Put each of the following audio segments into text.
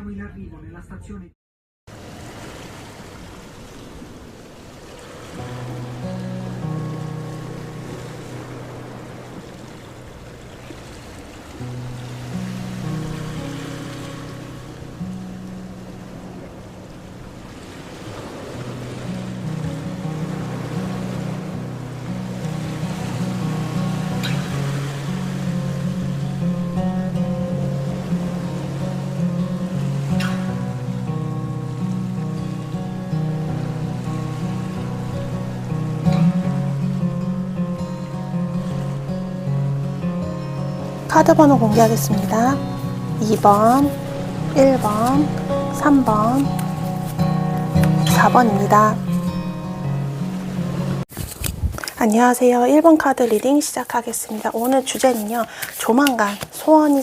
Aspettiamo in arrivo nella stazione. 카드 번호 공개하겠습니다. 2번, 1번, 3번, 4번입니다. 안녕하세요. 1번 카드 리딩 시작하겠습니다. 오늘 주제는요, 조만간 소원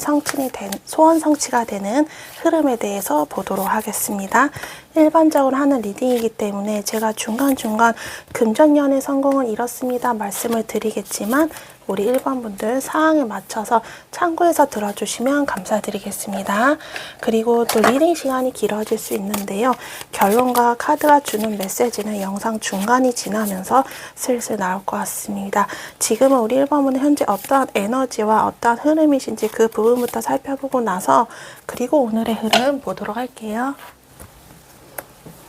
성취가 되는 흐름에 대해서 보도록 하겠습니다. 일반적으로 하는 리딩이기 때문에 제가 중간중간 금전연애 성공을 이뤘습니다 말씀을 드리겠지만, 우리 1번 분들 사항에 맞춰서 참고해서 들어주시면 감사드리겠습니다. 그리고 또 리딩 시간이 길어질 수 있는데요. 결론과 카드가 주는 메시지는 영상 중간이 지나면서 슬슬 나올 것 같습니다. 지금은 우리 1번 분은 현재 어떠한 에너지와 어떠한 흐름이신지 그 부분부터 살펴보고 나서 그리고 오늘의 흐름 보도록 할게요.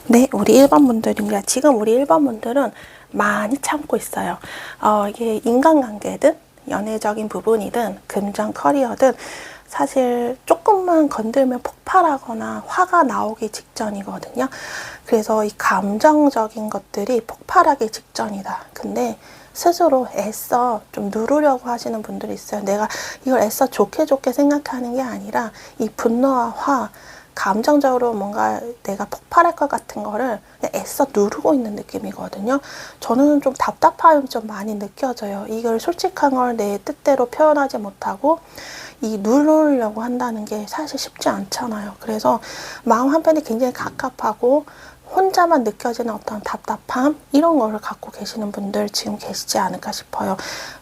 네, 우리 1번 분들입니다. 지금 우리 1번 분들은 많이 참고 있어요. 이게 인간관계든 연애적인 부분이든 금전 커리어든 사실 조금만 건들면 폭발하거나 화가 나오기 직전이거든요. 그래서 이 감정적인 것들이 폭발하기 직전이다. 근데 스스로 애써 좀 누르려고 하시는 분들이 있어요. 내가 이걸 애써 좋게 생각하는 게 아니라 이 분노와 화, 감정적으로 뭔가 내가 폭발할 것 같은 거를 그냥 애써 누르고 있는 느낌이거든요. 저는 좀 답답함이 좀 많이 느껴져요. 이걸 솔직한 걸 내 뜻대로 표현하지 못하고 이 누르려고 한다는 게 사실 쉽지 않잖아요. 그래서 마음 한편이 굉장히 갑갑하고 혼자만 느껴지는 어떤 답답함 이런 거를 갖고 계시는 분들 지금 계시지 않을까 싶어요.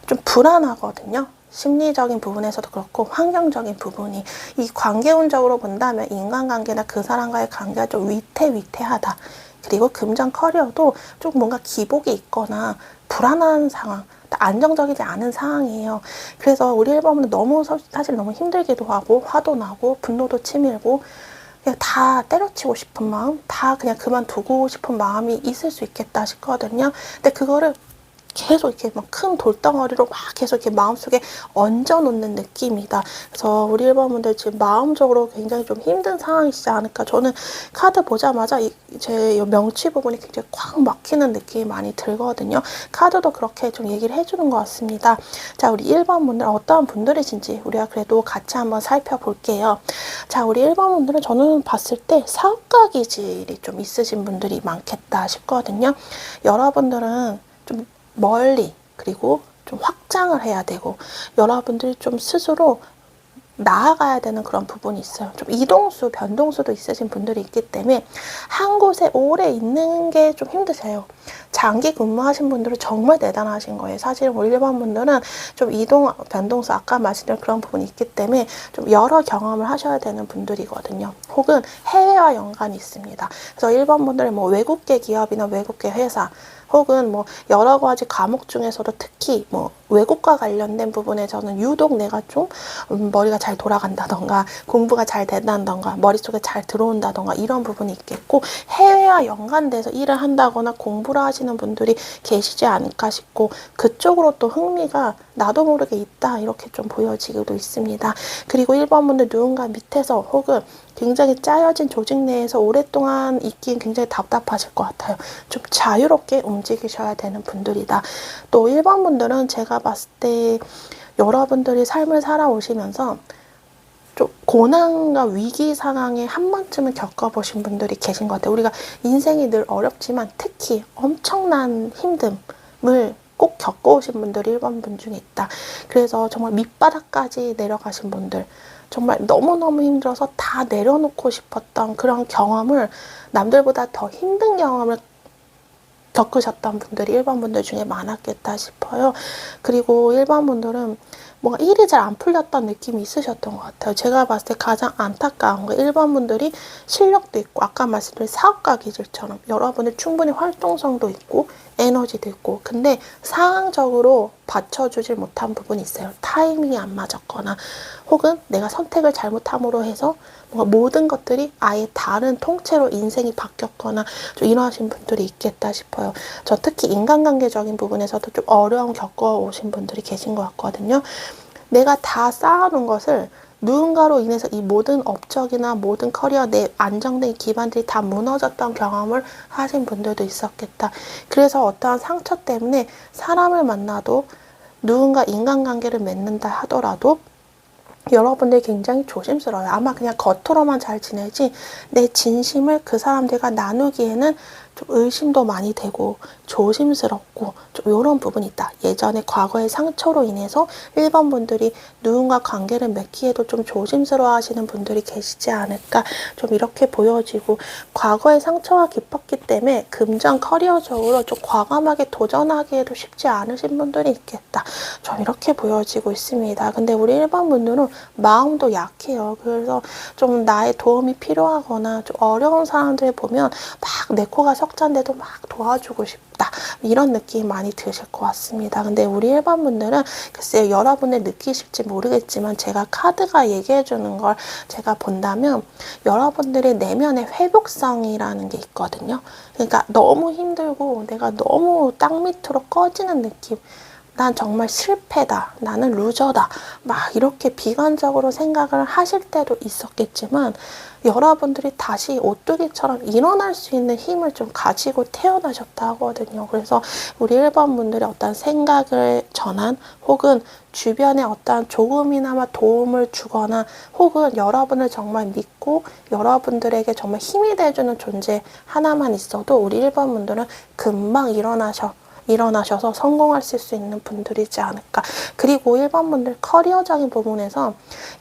좀 불안하거든요. 심리적인 부분에서도 그렇고 환경적인 부분이 이 관계운적으로 본다면 인간관계나 그 사람과의 관계가 좀 위태위태하다. 그리고 금전 커리어도 좀 뭔가 기복이 있거나 불안한 상황, 안정적이지 않은 상황이에요. 그래서 우리 1번은 사실 너무 힘들기도 하고 화도 나고 분노도 치밀고 그냥 다 때려치고 싶은 마음, 다 그냥 그만두고 싶은 마음이 있을 수 있겠다 싶거든요. 근데 그거를 계속 이렇게 막 큰 돌덩어리로 막 계속 이렇게 마음속에 얹어 놓는 느낌이다. 그래서 우리 1번분들 지금 마음적으로 굉장히 좀 힘든 상황이시지 않을까. 저는 카드 보자마자 제 명치 부분이 굉장히 꽉 막히는 느낌이 많이 들거든요. 카드도 그렇게 좀 얘기를 해주는 것 같습니다. 자, 우리 1번분들 어떠한 분들이신지 우리가 그래도 같이 한번 살펴볼게요. 자, 우리 1번분들은 저는 봤을 때 사업가 기질이 좀 있으신 분들이 많겠다 싶거든요. 여러분들은 좀 멀리 그리고 좀 확장을 해야 되고 여러분들이 좀 스스로 나아가야 되는 그런 부분이 있어요. 좀 이동수, 변동수도 있으신 분들이 있기 때문에 한 곳에 오래 있는 게 좀 힘드세요. 장기 근무하신 분들은 정말 대단하신 거예요. 사실 우리 일반 분들은 좀 이동, 변동수 아까 말씀드린 그런 부분이 있기 때문에 좀 여러 경험을 하셔야 되는 분들이거든요. 혹은 해외와 연관이 있습니다. 그래서 일반 분들은 뭐 외국계 기업이나 외국계 회사 혹은 뭐 여러 가지 과목 중에서도 특히 뭐 외국과 관련된 부분에 저는 유독 내가 좀 머리가 잘 돌아간다던가 공부가 잘 된다던가 머릿속에 잘 들어온다던가 이런 부분이 있겠고 해외와 연관돼서 일을 한다거나 공부를 하시는 분들이 계시지 않을까 싶고 그쪽으로 또 흥미가 나도 모르게 있다 이렇게 좀 보여지기도 있습니다. 그리고 1번 분들 누군가 밑에서 혹은 굉장히 짜여진 조직 내에서 오랫동안 있긴 굉장히 답답하실 것 같아요. 좀 자유롭게 움직이셔야 되는 분들이다. 또 1번 분들은 제가 봤을 때 여러분들이 삶을 살아오시면서 좀 고난과 위기 상황에 한 번쯤은 겪어보신 분들이 계신 것 같아요. 우리가 인생이 늘 어렵지만 특히 엄청난 힘듦을 꼭 겪어오신 분들이 1번 분 중에 있다. 그래서 정말 밑바닥까지 내려가신 분들 정말 너무너무 힘들어서 다 내려놓고 싶었던 그런 경험을 남들보다 더 힘든 경험을 겪으셨던 분들이 1번 분들 중에 많았겠다 싶어요. 그리고 1번 분들은 뭔가 일이 잘 안 풀렸던 느낌이 있으셨던 것 같아요. 제가 봤을 때 가장 안타까운 거 1번 분들이 실력도 있고 아까 말씀드린 사업가 기질처럼 여러분이 충분히 활동성도 있고 에너지도 있고 근데 상황적으로 받쳐주질 못한 부분이 있어요. 타이밍이 안 맞았거나 혹은 내가 선택을 잘못함으로 해서 뭔가 모든 것들이 아예 다른 통째로 인생이 바뀌었거나 좀 이러하신 분들이 있겠다 싶어요. 저 특히 인간관계적인 부분에서도 좀 어려움 겪어오신 분들이 계신 것 같거든요. 내가 다 쌓아놓은 것을 누군가로 인해서 이 모든 업적이나 모든 커리어, 내 안정된 기반들이 다 무너졌던 경험을 하신 분들도 있었겠다. 그래서 어떠한 상처 때문에 사람을 만나도 누군가 인간관계를 맺는다 하더라도 여러분들 굉장히 조심스러워요. 아마 그냥 겉으로만 잘 지내지 내 진심을 그 사람들과 나누기에는 좀 의심도 많이 되고 조심스럽고 좀 이런 부분이 있다. 예전에 과거의 상처로 인해서 1번 분들이 누군가 관계를 맺기에도 좀 조심스러워 하시는 분들이 계시지 않을까 좀 이렇게 보여지고 과거의 상처가 깊었기 때문에 금전 커리어적으로 좀 과감하게 도전하기에도 쉽지 않으신 분들이 있겠다. 좀 이렇게 보여지고 있습니다. 근데 우리 1번 분들은 마음도 약해요. 그래서 좀 나의 도움이 필요하거나 좀 어려운 사람들 보면 막 내 코가 석잔데도 막 도와주고 싶다. 이런 느낌이 많이 드실 것 같습니다. 근데 우리 1번 분들은 글쎄요, 여러분들 느끼실지 모르겠지만 제가 카드가 얘기해주는 걸 제가 본다면 여러분들의 내면의 회복성이라는 게 있거든요. 그러니까 너무 힘들고 내가 너무 땅 밑으로 꺼지는 느낌. 난 정말 실패다. 나는 루저다. 막 이렇게 비관적으로 생각을 하실 때도 있었겠지만 여러분들이 다시 오뚜기처럼 일어날 수 있는 힘을 좀 가지고 태어나셨다 하거든요. 그래서 우리 1번 분들이 어떤 생각을 전한 혹은 주변에 어떤 조금이나마 도움을 주거나 혹은 여러분을 정말 믿고 여러분들에게 정말 힘이 돼주는 존재 하나만 있어도 우리 1번 분들은 금방 일어나셔서 성공하실 수 있는 분들이지 않을까. 그리고 1번 분들 커리어적인 부분에서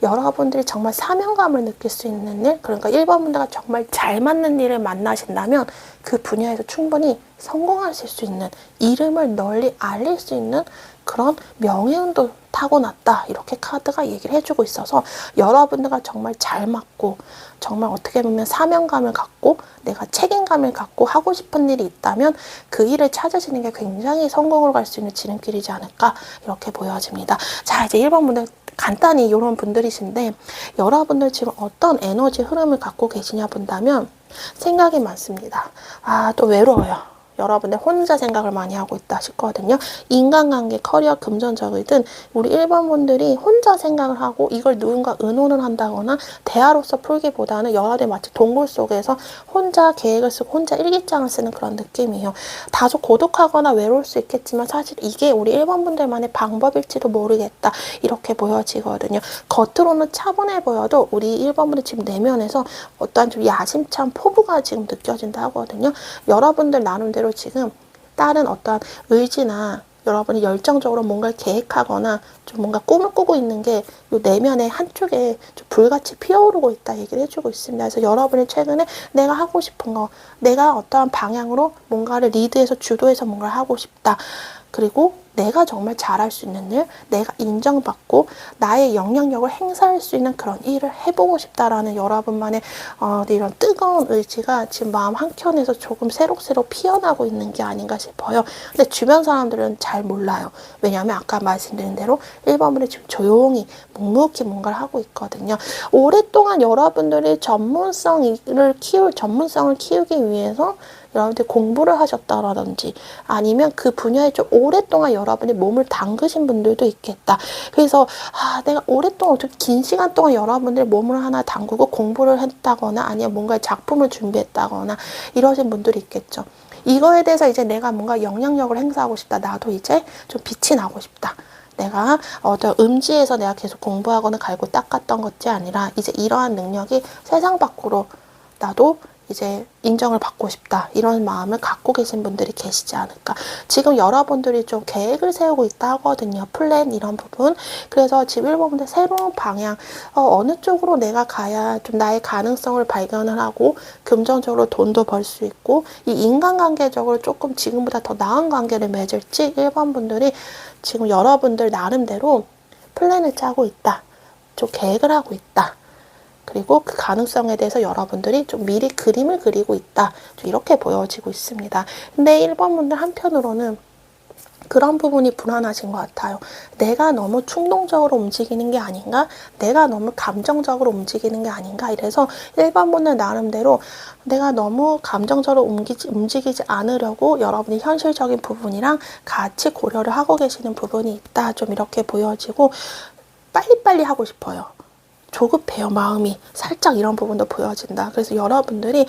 여러분들이 정말 사명감을 느낄 수 있는 일, 그러니까 1번 분들과 정말 잘 맞는 일을 만나신다면 그 분야에서 충분히 성공하실 수 있는, 이름을 널리 알릴 수 있는 그런 명예운도 타고났다. 이렇게 카드가 얘기를 해주고 있어서 여러분들과 정말 잘 맞고 정말 어떻게 보면 사명감을 갖고 내가 책임감을 갖고 하고 싶은 일이 있다면 그 일을 찾으시는 게 굉장히 성공으로 갈 수 있는 지름길이지 않을까 이렇게 보여집니다. 자, 이제 1번 분들 간단히 이런 분들이신데 여러분들 지금 어떤 에너지 흐름을 갖고 계시냐 본다면 생각이 많습니다. 아, 또 외로워요. 여러분들 혼자 생각을 많이 하고 있다 싶거든요. 인간관계, 커리어, 금전적이든 우리 1번 분들이 혼자 생각을 하고 이걸 누군가 의논을 한다거나 대화로서 풀기보다는 여러분들 마치 동굴 속에서 혼자 계획을 쓰고 혼자 일기장을 쓰는 그런 느낌이에요. 다소 고독하거나 외로울 수 있겠지만 사실 이게 우리 1번 분들만의 방법일지도 모르겠다. 이렇게 보여지거든요. 겉으로는 차분해 보여도 우리 1번 분들 지금 내면에서 어떠한 좀 야심찬 포부가 지금 느껴진다 하거든요. 여러분들 나름대로 지금 다른 어떤 의지나 여러분이 열정적으로 뭔가를 계획하거나 좀 뭔가 꿈을 꾸고 있는 게 요 내면의 한쪽에 좀 불같이 피어오르고 있다 얘기를 해주고 있습니다. 그래서 여러분이 최근에 내가 하고 싶은 거, 내가 어떠한 방향으로 뭔가를 리드해서 주도해서 뭔가를 하고 싶다. 그리고 내가 정말 잘할 수 있는 일, 내가 인정받고 나의 영향력을 행사할 수 있는 그런 일을 해보고 싶다라는 여러분만의 이런 뜨거운 의지가 지금 마음 한켠에서 조금 새록새록 피어나고 있는 게 아닌가 싶어요. 근데 주변 사람들은 잘 몰라요. 왜냐하면 아까 말씀드린 대로 1번분이 지금 조용히 묵묵히 뭔가를 하고 있거든요. 오랫동안 여러분들이 전문성을 키우기 위해서 여러분들 공부를 하셨다라든지 아니면 그 분야에 좀 오랫동안 여러분이 몸을 담그신 분들도 있겠다. 그래서 내가 오랫동안 어떻게 긴 시간 동안 여러분들 몸을 하나 담그고 공부를 했다거나 아니면 뭔가 작품을 준비했다거나 이러신 분들이 있겠죠. 이거에 대해서 이제 내가 뭔가 영향력을 행사하고 싶다. 나도 이제 좀 빛이 나고 싶다. 내가 어떤 음지에서 내가 계속 공부하거나 갈고 닦았던 것이 아니라 이제 이러한 능력이 세상 밖으로 나도 이제 인정을 받고 싶다 이런 마음을 갖고 계신 분들이 계시지 않을까. 지금 여러분들이 좀 계획을 세우고 있다 하거든요. 플랜 이런 부분. 그래서 지금 1번분들 새로운 방향, 어느 쪽으로 내가 가야 좀 나의 가능성을 발견을 하고 금전적으로 돈도 벌 수 있고 이 인간관계적으로 조금 지금보다 더 나은 관계를 맺을지 1번분들이 지금 여러분들 나름대로 플랜을 짜고 있다. 좀 계획을 하고 있다. 그리고 그 가능성에 대해서 여러분들이 좀 미리 그림을 그리고 있다. 좀 이렇게 보여지고 있습니다. 근데 1번분들 한편으로는 그런 부분이 불안하신 것 같아요. 내가 너무 충동적으로 움직이는 게 아닌가? 내가 너무 감정적으로 움직이는 게 아닌가? 이래서 1번분들 나름대로 내가 너무 감정적으로 움직이지 않으려고 여러분이 현실적인 부분이랑 같이 고려를 하고 계시는 부분이 있다. 좀 이렇게 보여지고 빨리빨리 하고 싶어요. 조급해요. 마음이 살짝 이런 부분도 보여진다. 그래서 여러분들이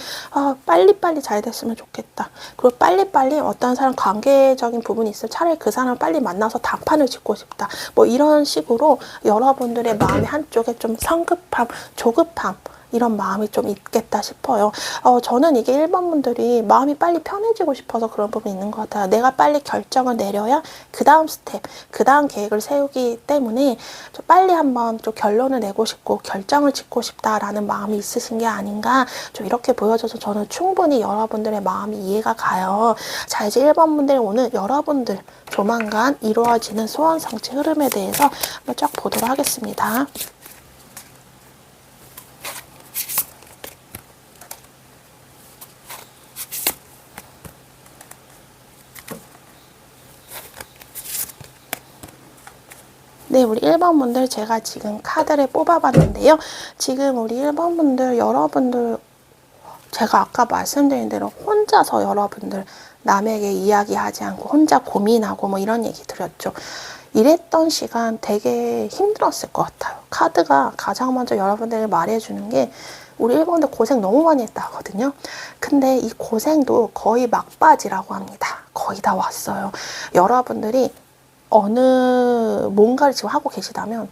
빨리빨리 잘 됐으면 좋겠다. 그리고 빨리빨리 어떤 사람 관계적인 부분이 있어요. 차라리 그 사람을 빨리 만나서 단판을 짓고 싶다. 뭐 이런 식으로 여러분들의 마음의 한쪽에 좀 성급함, 조급함 이런 마음이 좀 있겠다 싶어요. 저는 이게 1번분들이 마음이 빨리 편해지고 싶어서 그런 부분이 있는 것 같아요. 내가 빨리 결정을 내려야 그 다음 스텝, 그 다음 계획을 세우기 때문에 좀 빨리 한번 좀 결론을 내고 싶고 결정을 짓고 싶다라는 마음이 있으신 게 아닌가 좀 이렇게 보여져서 저는 충분히 여러분들의 마음이 이해가 가요. 자, 이제 1번분들이 오늘 여러분들 조만간 이루어지는 소원 성취 흐름에 대해서 한번 쫙 보도록 하겠습니다. 네, 우리 1번분들 제가 지금 카드를 뽑아봤는데요. 지금 우리 1번분들 여러분들 제가 아까 말씀드린 대로 혼자서 여러분들 남에게 이야기하지 않고 혼자 고민하고 뭐 이런 얘기 드렸죠. 이랬던 시간 되게 힘들었을 것 같아요. 카드가 가장 먼저 여러분들에게 말해주는 게 우리 1번들 고생 너무 많이 했다 하거든요. 근데 이 고생도 거의 막바지라고 합니다. 거의 다 왔어요. 여러분들이 어느 뭔가를 지금 하고 계시다면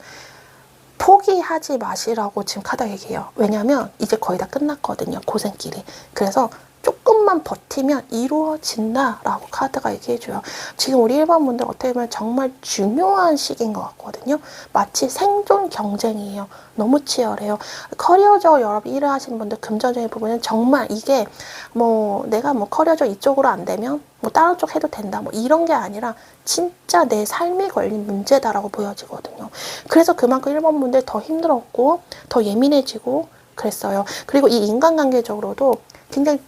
포기하지 마시라고 지금 카드가 얘기해요. 왜냐면 이제 거의 다 끝났거든요. 고생길이. 그래서 조금만 버티면 이루어진다라고 카드가 얘기해줘요. 지금 우리 1번분들 어떻게 보면 정말 중요한 시기인 것 같거든요. 마치 생존 경쟁이에요. 너무 치열해요. 커리어적으로 여러분 일을 하시는 분들 금전적인 부분은 정말 이게 뭐 내가 뭐 커리어적 이쪽으로 안 되면 뭐 다른 쪽 해도 된다 뭐 이런 게 아니라 진짜 내 삶이 걸린 문제다라고 보여지거든요. 그래서 그만큼 1번분들 더 힘들었고 더 예민해지고 그랬어요. 그리고 이 인간관계적으로도 굉장히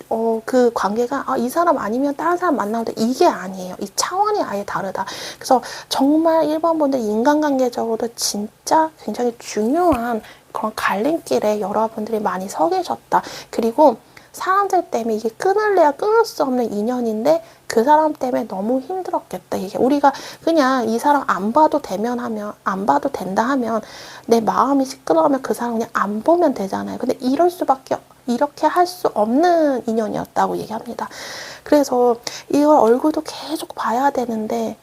그 관계가 이 사람 아니면 다른 사람 만나는데 이게 아니에요. 이 차원이 아예 다르다. 그래서 정말 1번분들 인간관계적으로도 진짜 굉장히 중요한 그런 갈림길에 여러분들이 많이 서 계셨다. 그리고 사람들 때문에 이게 끊을래야 끊을 수 없는 인연인데 그 사람 때문에 너무 힘들었겠다. 이게 우리가 그냥 이 사람 안 봐도 되면 하면 안 봐도 된다 하면 내 마음이 시끄러우면 그 사람 그냥 안 보면 되잖아요. 근데 이렇게 할 수 없는 인연이었다고 얘기합니다. 그래서 이걸 얼굴도 계속 봐야 되는데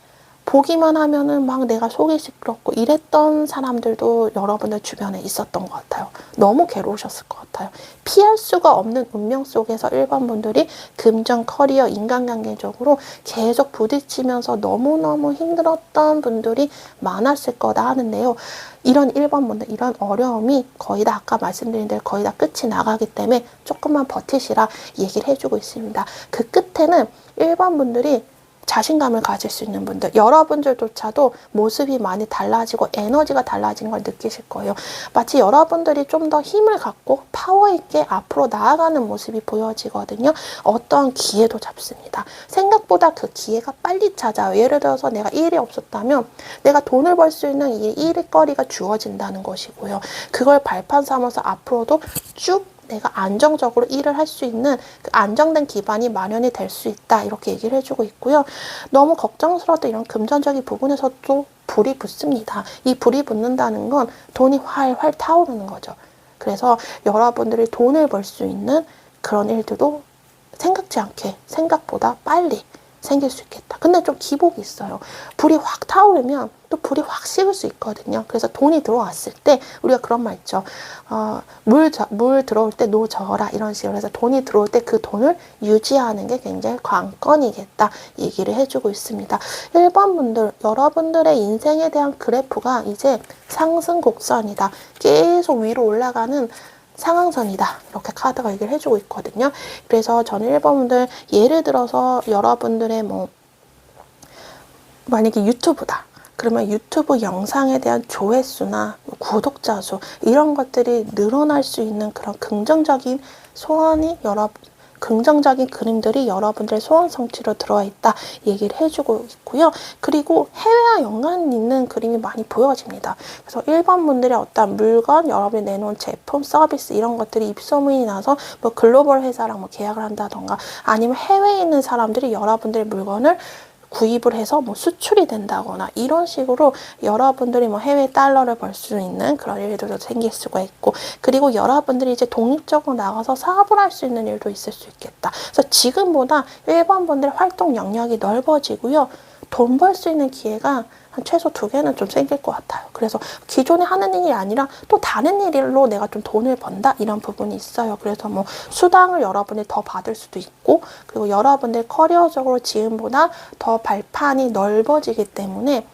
보기만 하면은 막 내가 속이 시끄럽고 이랬던 사람들도 여러분들 주변에 있었던 것 같아요. 너무 괴로우셨을 것 같아요. 피할 수가 없는 운명 속에서 1번분들이 금전, 커리어, 인간관계적으로 계속 부딪히면서 너무너무 힘들었던 분들이 많았을 거다 하는데요. 이런 1번분들, 이런 어려움이 거의 다 아까 말씀드린 대로 거의 다 끝이 나가기 때문에 조금만 버티시라 얘기를 해주고 있습니다. 그 끝에는 1번분들이 자신감을 가질 수 있는 분들, 여러분들조차도 모습이 많이 달라지고 에너지가 달라지는 걸 느끼실 거예요. 마치 여러분들이 좀 더 힘을 갖고 파워 있게 앞으로 나아가는 모습이 보여지거든요. 어떠한 기회도 잡습니다. 생각보다 그 기회가 빨리 찾아요. 예를 들어서 내가 일이 없었다면 내가 돈을 벌 수 있는 이 일거리가 주어진다는 것이고요. 그걸 발판 삼아서 앞으로도 쭉 내가 안정적으로 일을 할 수 있는 그 안정된 기반이 마련이 될 수 있다. 이렇게 얘기를 해주고 있고요. 너무 걱정스러웠던 이런 금전적인 부분에서도 불이 붙습니다. 이 불이 붙는다는 건 돈이 활활 타오르는 거죠. 그래서 여러분들이 돈을 벌 수 있는 그런 일들도 생각지 않게 생각보다 빨리 생길 수 있겠다. 근데 좀 기복이 있어요. 불이 확 타오르면 또 불이 확 식을 수 있거든요. 그래서 돈이 들어왔을 때 우리가 그런 말 있죠. 물 들어올 때 노 저어라 이런 식으로 해서 돈이 들어올 때 그 돈을 유지하는 게 굉장히 관건이겠다 얘기를 해주고 있습니다. 1번 분들, 여러분들의 인생에 대한 그래프가 이제 상승 곡선이다. 계속 위로 올라가는 상한선이다. 이렇게 카드가 얘기를 해주고 있거든요. 그래서 저는 1번 분들 예를 들어서 여러분들의 만약에 유튜브다. 그러면 유튜브 영상에 대한 조회수나 구독자 수 이런 것들이 늘어날 수 있는 그런 긍정적인 소원이 긍정적인 그림들이 여러분들의 소원 성취로 들어와 있다 얘기를 해주고 있고요. 그리고 해외와 연관 있는 그림이 많이 보여집니다. 그래서 1번 분들의 어떤 물건, 여러분이 내놓은 제품, 서비스 이런 것들이 입소문이 나서 뭐 글로벌 회사랑 계약을 한다던가 아니면 해외에 있는 사람들이 여러분들의 물건을 구입을 해서 수출이 된다거나 이런 식으로 여러분들이 해외 달러를 벌 수 있는 그런 일들도 생길 수가 있고, 그리고 여러분들이 이제 독립적으로 나가서 사업을 할 수 있는 일도 있을 수 있겠다. 그래서 지금보다 1번 분들의 활동 영역이 넓어지고요. 돈 벌 수 있는 기회가 한 최소 2개는 좀 생길 것 같아요. 그래서 기존에 하는 일이 아니라 또 다른 일로 내가 좀 돈을 번다 이런 부분이 있어요. 그래서 수당을 여러분이 더 받을 수도 있고, 그리고 여러분들 커리어적으로 지금보다 더 발판이 넓어지기 때문에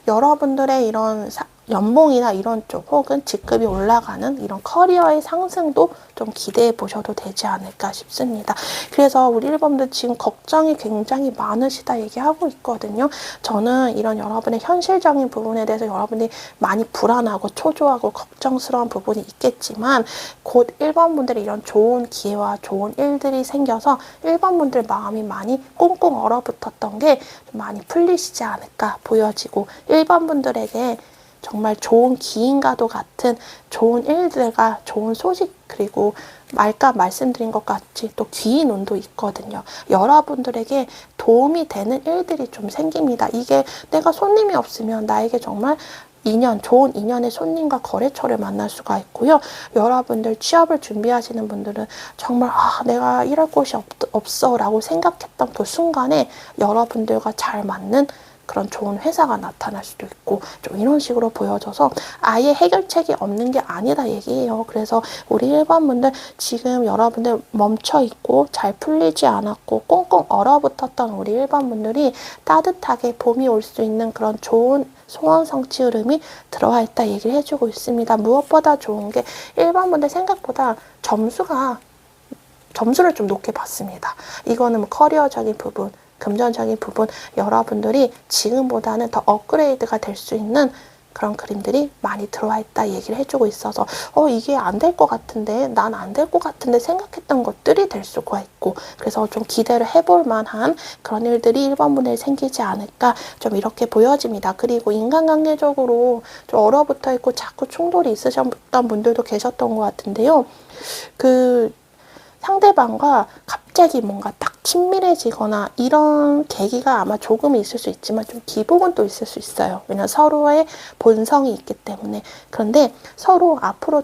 여러분들의 이런 연봉이나 이런 쪽 혹은 직급이 올라가는 이런 커리어의 상승도 좀 기대해 보셔도 되지 않을까 싶습니다. 그래서 우리 1번들 지금 걱정이 굉장히 많으시다 얘기하고 있거든요. 저는 이런 여러분의 현실적인 부분에 대해서 여러분이 많이 불안하고 초조하고 걱정스러운 부분이 있겠지만 곧 1번 분들이 이런 좋은 기회와 좋은 일들이 생겨서 1번 분들 마음이 많이 꽁꽁 얼어붙었던 게 많이 풀리시지 않을까 보여지고, 1번 분들에게 정말 좋은 기인과도 같은 좋은 일들과 좋은 소식, 그리고 말씀드린 것 같이 또 귀인 운도 있거든요. 여러분들에게 도움이 되는 일들이 좀 생깁니다. 이게 내가 손님이 없으면 나에게 정말 좋은 인연의 손님과 거래처를 만날 수가 있고요. 여러분들 취업을 준비하시는 분들은 정말 내가 일할 곳이 없어 라고 생각했던 그 순간에 여러분들과 잘 맞는 그런 좋은 회사가 나타날 수도 있고, 좀 이런 식으로 보여져서 아예 해결책이 없는 게 아니다 얘기예요. 그래서 우리 1번 분들 지금 여러분들 멈춰있고 잘 풀리지 않았고 꽁꽁 얼어붙었던 우리 1번 분들이 따뜻하게 봄이 올 수 있는 그런 좋은 소원 성취 흐름이 들어와 있다 얘기를 해주고 있습니다. 무엇보다 좋은 게 1번 분들 생각보다 점수를 좀 높게 받습니다. 이거는 커리어적인 부분, 금전적인 부분, 여러분들이 지금보다는 더 업그레이드가 될 수 있는 그런 그림들이 많이 들어와 있다 얘기를 해주고 있어서 이게 안 될 것 같은데, 난 안 될 것 같은데 생각했던 것들이 될 수가 있고, 그래서 좀 기대를 해볼 만한 그런 일들이 1번 분들이 생기지 않을까 좀 이렇게 보여집니다. 그리고 인간관계적으로 좀 얼어붙어 있고 자꾸 충돌이 있으셨던 분들도 계셨던 것 같은데요. 상대방과 갑자기 뭔가 딱 친밀해지거나 이런 계기가 아마 조금 있을 수 있지만 좀 기복은 또 있을 수 있어요. 왜냐면 서로의 본성이 있기 때문에. 그런데 서로 앞으로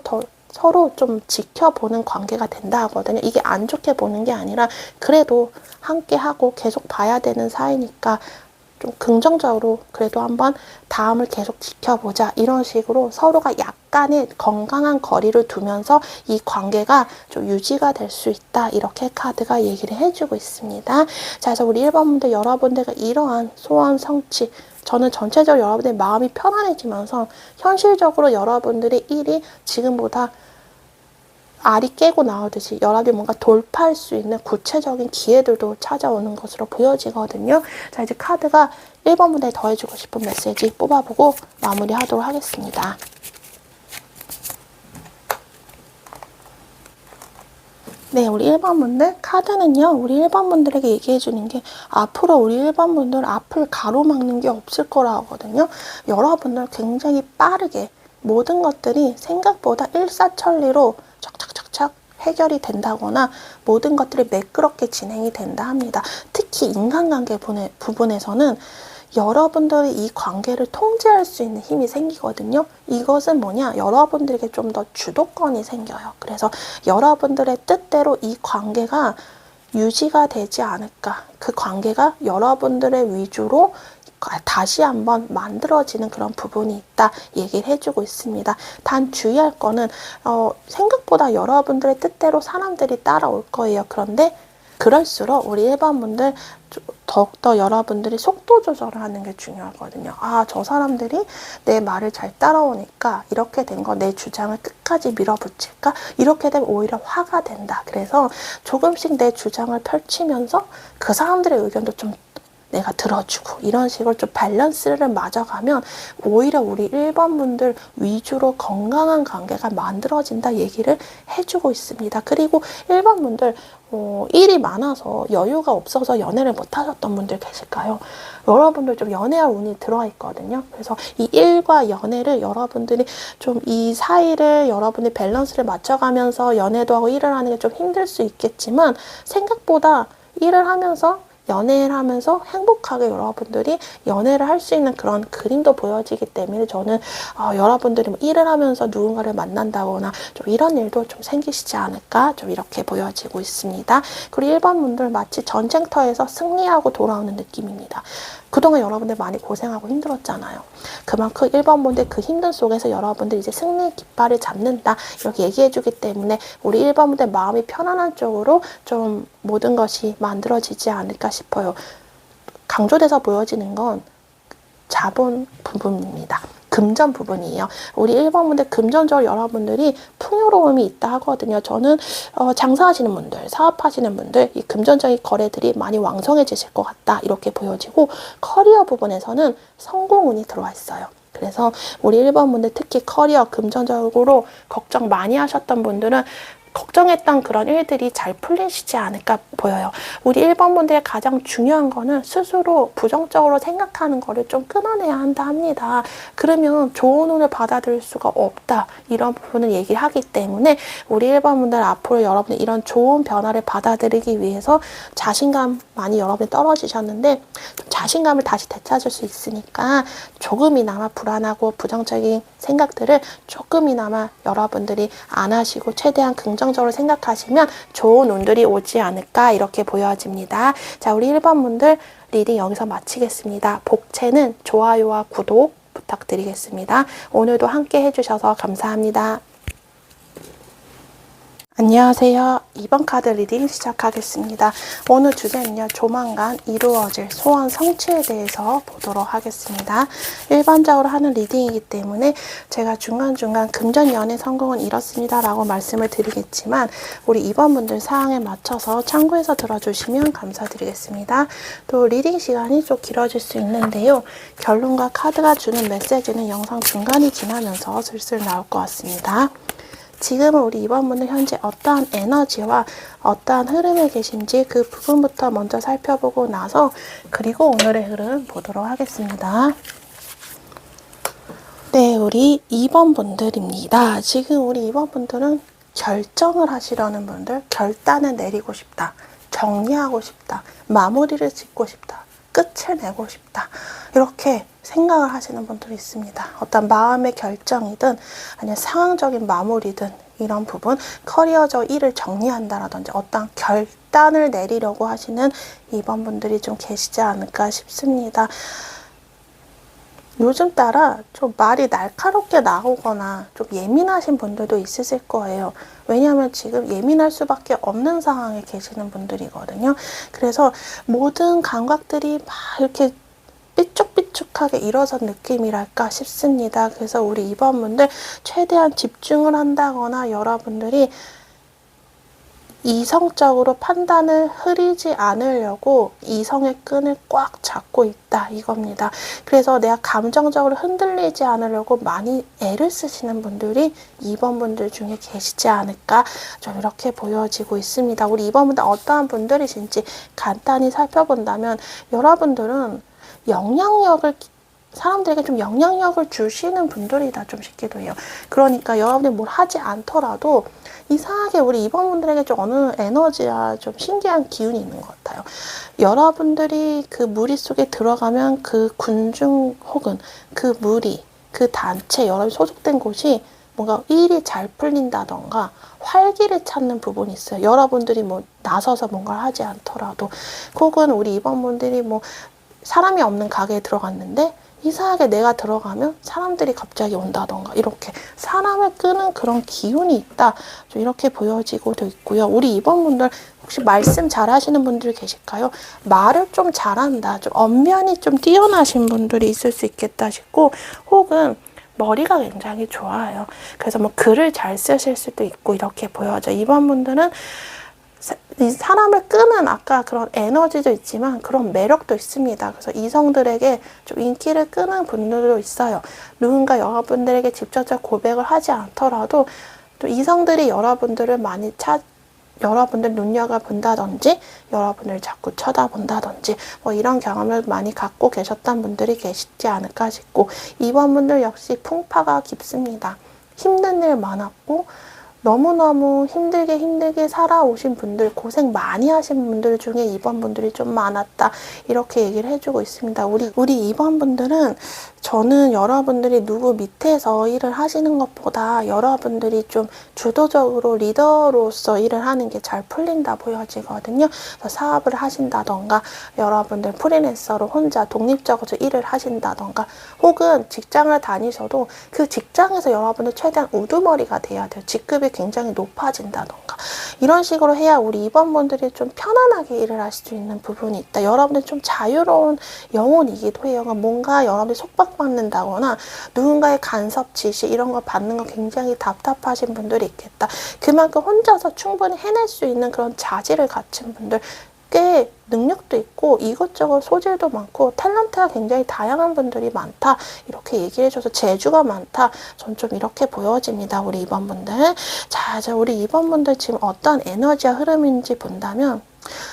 서로 좀 지켜보는 관계가 된다 하거든요. 이게 안 좋게 보는 게 아니라 그래도 함께 하고 계속 봐야 되는 사이니까 좀 긍정적으로 그래도 한번 다음을 계속 지켜보자 이런 식으로 서로가 약간의 건강한 거리를 두면서 이 관계가 좀 유지가 될 수 있다 이렇게 카드가 얘기를 해주고 있습니다. 자, 그래서 우리 1번분들 여러분들과 이러한 소원 성취, 저는 전체적으로 여러분의 마음이 편안해지면서 현실적으로 여러분들의 일이 지금보다 알이 깨고 나오듯이 여러분이 뭔가 돌파할 수 있는 구체적인 기회들도 찾아오는 것으로 보여지거든요. 자, 이제 카드가 1번 분에 더해주고 싶은 메시지 뽑아보고 마무리하도록 하겠습니다. 네, 우리 1번 분들 카드는요, 우리 1번 분들에게 얘기해주는 게 앞으로 우리 1번 분들 앞을 가로막는 게 없을 거라 하거든요. 여러분들 굉장히 빠르게 모든 것들이 생각보다 일사천리로 착착착착 해결이 된다거나 모든 것들이 매끄럽게 진행이 된다 합니다. 특히 인간관계 부분에서는 여러분들이 이 관계를 통제할 수 있는 힘이 생기거든요. 이것은 뭐냐? 여러분들에게 좀 더 주도권이 생겨요. 그래서 여러분들의 뜻대로 이 관계가 유지가 되지 않을까. 그 관계가 여러분들의 위주로 다시 한번 만들어지는 그런 부분이 있다 얘기를 해주고 있습니다. 단 주의할 거는 생각보다 여러분들의 뜻대로 사람들이 따라올 거예요. 그런데 그럴수록 우리 1번분들 더욱더 여러분들이 속도 조절을 하는 게 중요하거든요. 아, 저 사람들이 내 말을 잘 따라오니까 이렇게 된 거 내 주장을 끝까지 밀어붙일까? 이렇게 되면 오히려 화가 된다. 그래서 조금씩 내 주장을 펼치면서 그 사람들의 의견도 좀 내가 들어주고 이런 식으로 좀 밸런스를 맞아가면 오히려 우리 1번분들 위주로 건강한 관계가 만들어진다 얘기를 해주고 있습니다. 그리고 1번분들 일이 많아서 여유가 없어서 연애를 못 하셨던 분들 계실까요? 여러분들 좀 연애할 운이 들어와 있거든요. 그래서 이 일과 연애를 여러분들이 좀 이 사이를 여러분이 밸런스를 맞춰가면서 연애도 하고 일을 하는 게 좀 힘들 수 있겠지만 생각보다 일을 하면서 연애를 하면서 행복하게 여러분들이 연애를 할 수 있는 그런 그림도 보여지기 때문에 저는 여러분들이 뭐 일을 하면서 누군가를 만난다거나 좀 이런 일도 좀 생기시지 않을까 좀 이렇게 보여지고 있습니다. 그리고 1번분들 마치 전쟁터에서 승리하고 돌아오는 느낌입니다. 그동안 여러분들 많이 고생하고 힘들었잖아요. 그만큼 1번분들 그 힘든 속에서 여러분들 이제 승리 깃발을 잡는다 이렇게 얘기해주기 때문에 우리 1번분들 마음이 편안한 쪽으로 좀 모든 것이 만들어지지 않을까 싶어요. 강조돼서 보여지는 건 자본 부분입니다. 금전 부분이에요. 우리 1번분들 금전적으로 여러분들이 풍요로움이 있다 하거든요. 저는 장사하시는 분들, 사업하시는 분들 이 금전적인 거래들이 많이 왕성해지실 것 같다 이렇게 보여지고 커리어 부분에서는 성공운이 들어와 있어요. 그래서 우리 1번분들 특히 커리어 금전적으로 걱정 많이 하셨던 분들은 걱정했던 그런 일들이 잘 풀리시지 않을까 보여요. 우리 1번분들의 가장 중요한 거는 스스로 부정적으로 생각하는 거를 좀 끊어내야 한다 합니다. 그러면 좋은 운을 받아들일 수가 없다. 이런 부분을 얘기하기 때문에 우리 1번분들 앞으로 여러분들 이런 좋은 변화를 받아들이기 위해서 자신감 많이 여러분이 떨어지셨는데 자신감을 다시 되찾을 수 있으니까 조금이나마 불안하고 부정적인 생각들을 조금이나마 여러분들이 안 하시고 최대한 긍정적으로 생각하시면 좋은 운들이 오지 않을까 이렇게 보여집니다. 자, 우리 1번분들 리딩 여기서 마치겠습니다. 복채는 좋아요와 구독 부탁드리겠습니다. 오늘도 함께 해주셔서 감사합니다. 안녕하세요. 2번 카드 리딩 시작하겠습니다. 오늘 주제는요. 조만간 이루어질 소원 성취에 대해서 보도록 하겠습니다. 일반적으로 하는 리딩이기 때문에 제가 중간중간 금전 연애 성공은 이렇습니다 라고 말씀을 드리겠지만 우리 2번 분들 사항에 맞춰서 참고해서 들어주시면 감사드리겠습니다. 또 리딩 시간이 좀 길어질 수 있는데요. 결론과 카드가 주는 메시지는 영상 중간이 지나면서 슬슬 나올 것 같습니다. 지금은 우리 2번분은 현재 어떠한 에너지와 어떠한 흐름에 계신지 그 부분부터 먼저 살펴보고 나서 그리고 오늘의 흐름 보도록 하겠습니다. 네, 우리 2번분들입니다. 지금 우리 2번분들은 결정을 하시려는 분들, 결단을 내리고 싶다, 정리하고 싶다, 마무리를 짓고 싶다, 끝을 내고 싶다 이렇게 생각을 하시는 분들이 있습니다. 어떤 마음의 결정이든 아니면 상황적인 마무리든 이런 부분 커리어적 일을 정리한다라든지 어떤 결단을 내리려고 하시는 2번 분들이 좀 계시지 않을까 싶습니다. 요즘 따라 좀 말이 날카롭게 나오거나 좀 예민하신 분들도 있으실 거예요. 왜냐하면 지금 예민할 수밖에 없는 상황에 계시는 분들이거든요. 그래서 모든 감각들이 막 이렇게 삐쭉삐쭉하게 일어선 느낌이랄까 싶습니다. 그래서 우리 2번 분들 최대한 집중을 한다거나 여러분들이 이성적으로 판단을 흐리지 않으려고 이성의 끈을 꽉 잡고 있다 이겁니다. 그래서 내가 감정적으로 흔들리지 않으려고 많이 애를 쓰시는 분들이 2번 분들 중에 계시지 않을까 좀 이렇게 보여지고 있습니다. 우리 2번 분들 어떠한 분들이신지 간단히 살펴본다면 여러분들은 사람들에게 좀 영향력을 주시는 분들이다 좀 싶기도 해요. 그러니까 여러분이 뭘 하지 않더라도 이상하게 우리 2번 분들에게 좀 어느 에너지와 좀 신기한 기운이 있는 것 같아요. 여러분들이 그 무리 속에 들어가면 그 군중 혹은 그 무리, 그 단체, 여러분이 소속된 곳이 뭔가 일이 잘 풀린다던가 활기를 찾는 부분이 있어요. 여러분들이 뭐 나서서 뭔가를 하지 않더라도 혹은 우리 2번 분들이 뭐 사람이 없는 가게에 들어갔는데 이상하게 내가 들어가면 사람들이 갑자기 온다던가 이렇게 사람을 끄는 그런 기운이 있다. 좀 이렇게 보여지고도 있고요. 우리 2번분들 혹시 말씀 잘하시는 분들 계실까요? 말을 좀 잘한다. 좀 언변이 좀 뛰어나신 분들이 있을 수 있겠다 싶고 혹은 머리가 굉장히 좋아요. 그래서 뭐 글을 잘 쓰실 수도 있고 이렇게 보여져. 2번분들은 사람을 끄는 아까 그런 에너지도 있지만 그런 매력도 있습니다. 그래서 이성들에게 좀 인기를 끄는 분들도 있어요. 누군가 여러분들에게 직접적 고백을 하지 않더라도 또 이성들이 여러분들을 많이 여러분들 눈여겨본다든지 여러분을 자꾸 쳐다본다든지 뭐 이런 경험을 많이 갖고 계셨던 분들이 계시지 않을까 싶고 2번 분들 역시 풍파가 깊습니다. 힘든 일 많았고 너무너무 힘들게 살아오신 분들, 고생 많이 하신 분들 중에 2번 분들이 좀 많았다. 이렇게 얘기를 해주고 있습니다. 우리 2번 분들은 저는 여러분들이 누구 밑에서 일을 하시는 것보다 여러분들이 좀 주도적으로 리더로서 일을 하는 게 잘 풀린다 보여지거든요. 그래서 사업을 하신다던가 여러분들 프리랜서로 혼자 독립적으로 일을 하신다던가 혹은 직장을 다니셔도 그 직장에서 여러분들 최대한 우두머리가 돼야 돼요. 직급이 굉장히 높아진다던가 이런 식으로 해야 우리 2번 분들이 좀 편안하게 일을 하실 수 있는 부분이 있다. 여러분들 좀 자유로운 영혼이기도 해요. 뭔가 여러분들이 속박받는다거나 누군가의 간섭 지시 이런 거 받는 거 굉장히 답답하신 분들이 있겠다. 그만큼 혼자서 충분히 해낼 수 있는 그런 자질을 갖춘 분들 꽤 능력도 있고 이것저것 소질도 많고 탤런트가 굉장히 다양한 분들이 많다. 이렇게 얘기를 해줘서 재주가 많다. 전 좀 이렇게 보여집니다. 우리 2번 분들. 자, 이제 우리 2번 분들 지금 어떤 에너지와 흐름인지 본다면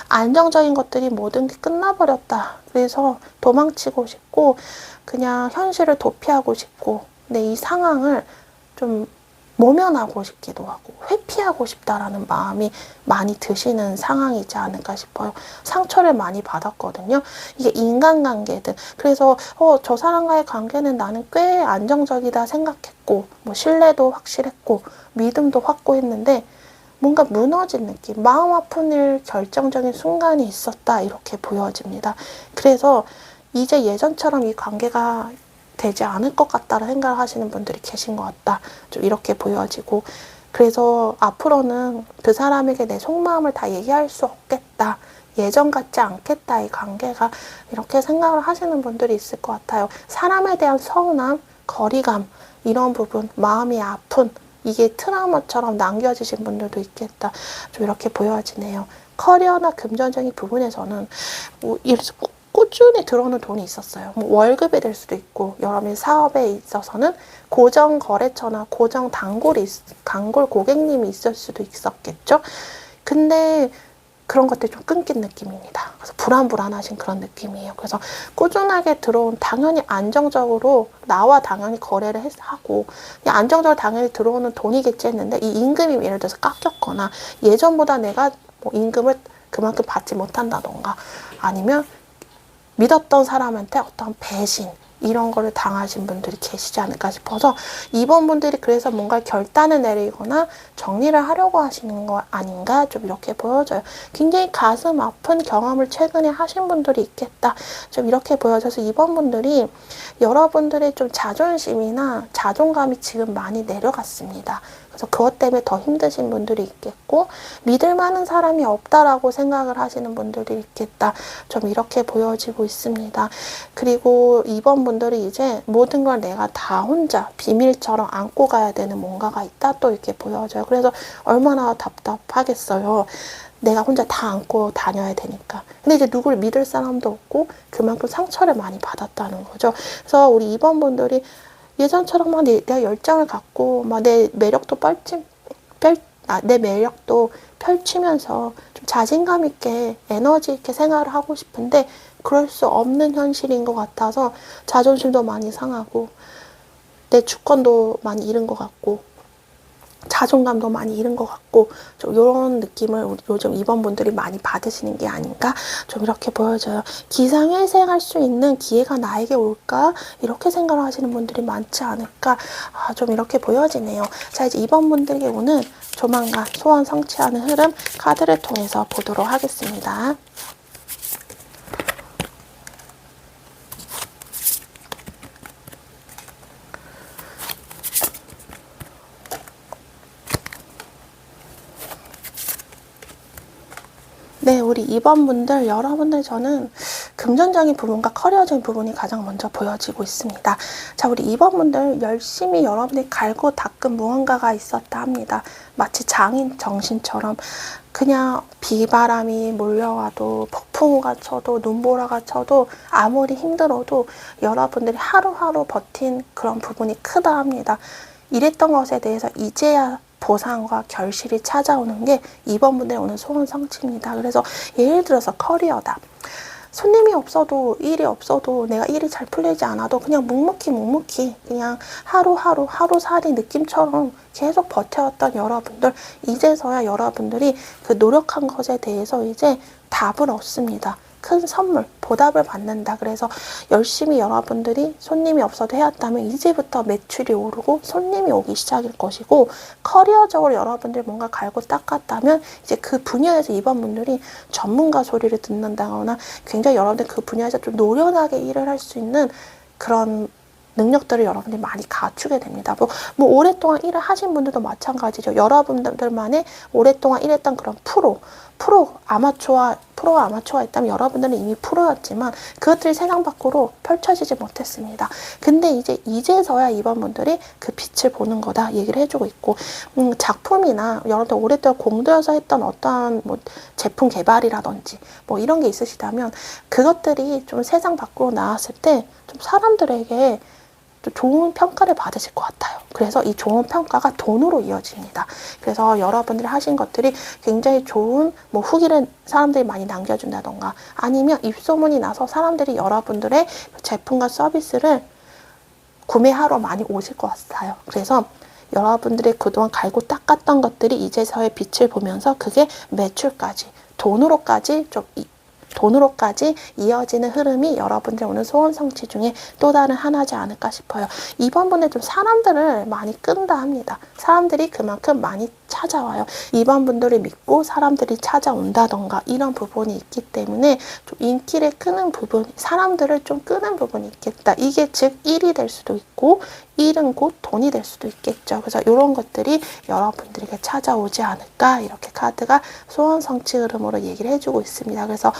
안정적인 것들이 모든 게 끝나버렸다. 그래서 도망치고 싶고 그냥 현실을 도피하고 싶고 근데 이 상황을 좀 모면하고 싶기도 하고 회피하고 싶다라는 마음이 많이 드시는 상황이지 않을까 싶어요. 상처를 많이 받았거든요. 이게 인간관계든 그래서 저 사람과의 관계는 나는 꽤 안정적이다 생각했고 뭐 신뢰도 확실했고 믿음도 확고했는데 뭔가 무너진 느낌, 마음 아픈 일 결정적인 순간이 있었다 이렇게 보여집니다. 그래서 이제 예전처럼 이 관계가 되지 않을 것 같다는 생각을 하시는 분들이 계신 것 같다. 좀 이렇게 보여지고 그래서 앞으로는 그 사람에게 내 속마음을 다 얘기할 수 없겠다. 예전 같지 않겠다. 이 관계가 이렇게 생각을 하시는 분들이 있을 것 같아요. 사람에 대한 서운함, 거리감 이런 부분, 마음이 아픈 이게 트라우마처럼 남겨지신 분들도 있겠다. 좀 이렇게 보여지네요. 커리어나 금전적인 부분에서는 뭐 꾸준히 들어오는 돈이 있었어요. 뭐 월급이 될 수도 있고 여러분의 사업에 있어서는 고정 거래처나 고정 단골 고객님이 있을 수도 있었겠죠. 근데 그런 것들이 좀 끊긴 느낌입니다. 그래서 불안하신 그런 느낌이에요. 그래서 꾸준하게 들어온 당연히 안정적으로 나와 당연히 거래를 하고 안정적으로 당연히 들어오는 돈이겠지 했는데 이 임금이 예를 들어서 깎였거나 예전보다 내가 뭐 임금을 그만큼 받지 못한다던가 아니면 믿었던 사람한테 어떤 배신 이런 거를 당하신 분들이 계시지 않을까 싶어서 2번 분들이 그래서 뭔가 결단을 내리거나 정리를 하려고 하시는 거 아닌가 좀 이렇게 보여져요. 굉장히 가슴 아픈 경험을 최근에 하신 분들이 있겠다. 좀 이렇게 보여져서 2번 분들이 여러분들의 좀 자존심이나 자존감이 지금 많이 내려갔습니다. 그래서 그것 때문에 더 힘드신 분들이 있겠고 믿을 만한 사람이 없다라고 생각을 하시는 분들도 있겠다. 좀 이렇게 보여지고 있습니다. 그리고 2번 분들이 이제 모든 걸 내가 다 혼자 비밀처럼 안고 가야 되는 뭔가가 있다. 또 이렇게 보여져요. 그래서 얼마나 답답하겠어요. 내가 혼자 다 안고 다녀야 되니까. 근데 이제 누굴 믿을 사람도 없고 그만큼 상처를 많이 받았다는 거죠. 그래서 우리 2번 분들이 예전처럼 막 내가 열정을 갖고 막 내 매력도 내 매력도 펼치면서 좀 자신감 있게 에너지 있게 생활을 하고 싶은데 그럴 수 없는 현실인 것 같아서 자존심도 많이 상하고 내 주권도 많이 잃은 것 같고 자존감도 많이 잃은 것 같고 좀 이런 느낌을 우리 요즘 2번 분들이 많이 받으시는 게 아닌가 좀 이렇게 보여져요. 기상회생할 수 있는 기회가 나에게 올까 이렇게 생각을 하시는 분들이 많지 않을까 좀 이렇게 보여지네요. 자 이제 2번 분들에게 오는 조만간 소원 성취하는 흐름 카드를 통해서 보도록 하겠습니다. 네, 우리 2번분들, 여러분들 저는 금전적인 부분과 커리어적인 부분이 가장 먼저 보여지고 있습니다. 자, 우리 2번분들 열심히 여러분이 갈고 닦은 무언가가 있었다 합니다. 마치 장인 정신처럼 그냥 비바람이 몰려와도 폭풍우가 쳐도 눈보라가 쳐도 아무리 힘들어도 여러분들이 하루하루 버틴 그런 부분이 크다 합니다. 이랬던 것에 대해서 이제야 보상과 결실이 찾아오는 게 2번분들의 오늘 소원 성취입니다. 그래서 예를 들어서 커리어다. 손님이 없어도 일이 없어도 내가 일이 잘 풀리지 않아도 그냥 묵묵히 그냥 하루살이 느낌처럼 계속 버텨왔던 여러분들, 이제서야 여러분들이 그 노력한 것에 대해서 이제 답을 얻습니다. 큰 선물, 보답을 받는다. 그래서 열심히 여러분들이 손님이 없어도 해왔다면 이제부터 매출이 오르고 손님이 오기 시작일 것이고, 커리어적으로 여러분들이 뭔가 갈고 닦았다면 이제 그 분야에서 2번분들이 전문가 소리를 듣는다거나 굉장히 여러분들 그 분야에서 좀 노련하게 일을 할 수 있는 그런 능력들을 여러분들이 많이 갖추게 됩니다. 뭐 오랫동안 일을 하신 분들도 마찬가지죠. 여러분들만의 오랫동안 일했던 그런 프로가 아마추어가 있다면 여러분들은 이미 프로였지만 그것들이 세상 밖으로 펼쳐지지 못했습니다. 근데 이제서야 2번분들이 그 빛을 보는 거다 얘기를 해주고 있고, 작품이나 여러분들 오랫동안 공들여서 했던 어떤 뭐 제품 개발이라든지 뭐 이런 게 있으시다면 그것들이 좀 세상 밖으로 나왔을 때 좀 사람들에게 좋은 평가를 받으실 것 같아요. 그래서 이 좋은 평가가 돈으로 이어집니다. 그래서 여러분들이 하신 것들이 굉장히 좋은 뭐 후기를 사람들이 많이 남겨준다던가 아니면 입소문이 나서 사람들이 여러분들의 제품과 서비스를 구매하러 많이 오실 것 같아요. 그래서 여러분들이 그동안 갈고 닦았던 것들이 이제서야 빛을 보면서 그게 매출까지 돈으로까지 이어지는 흐름이 여러분들 오늘 소원 성취 중에 또 다른 하나지 않을까 싶어요. 2번분에 좀 사람들을 많이 끈다 합니다. 사람들이 그만큼 많이 찾아와요. 2번분들을 믿고 사람들이 찾아온다던가 이런 부분이 있기 때문에 좀 인기를 끄는 부분, 사람들을 좀 끄는 부분이 있겠다. 이게 즉 일이 될 수도 있고 일은 곧 돈이 될 수도 있겠죠. 그래서 이런 것들이 여러분들에게 찾아오지 않을까, 이렇게 카드가 소원 성취 흐름으로 얘기를 해주고 있습니다. 그래서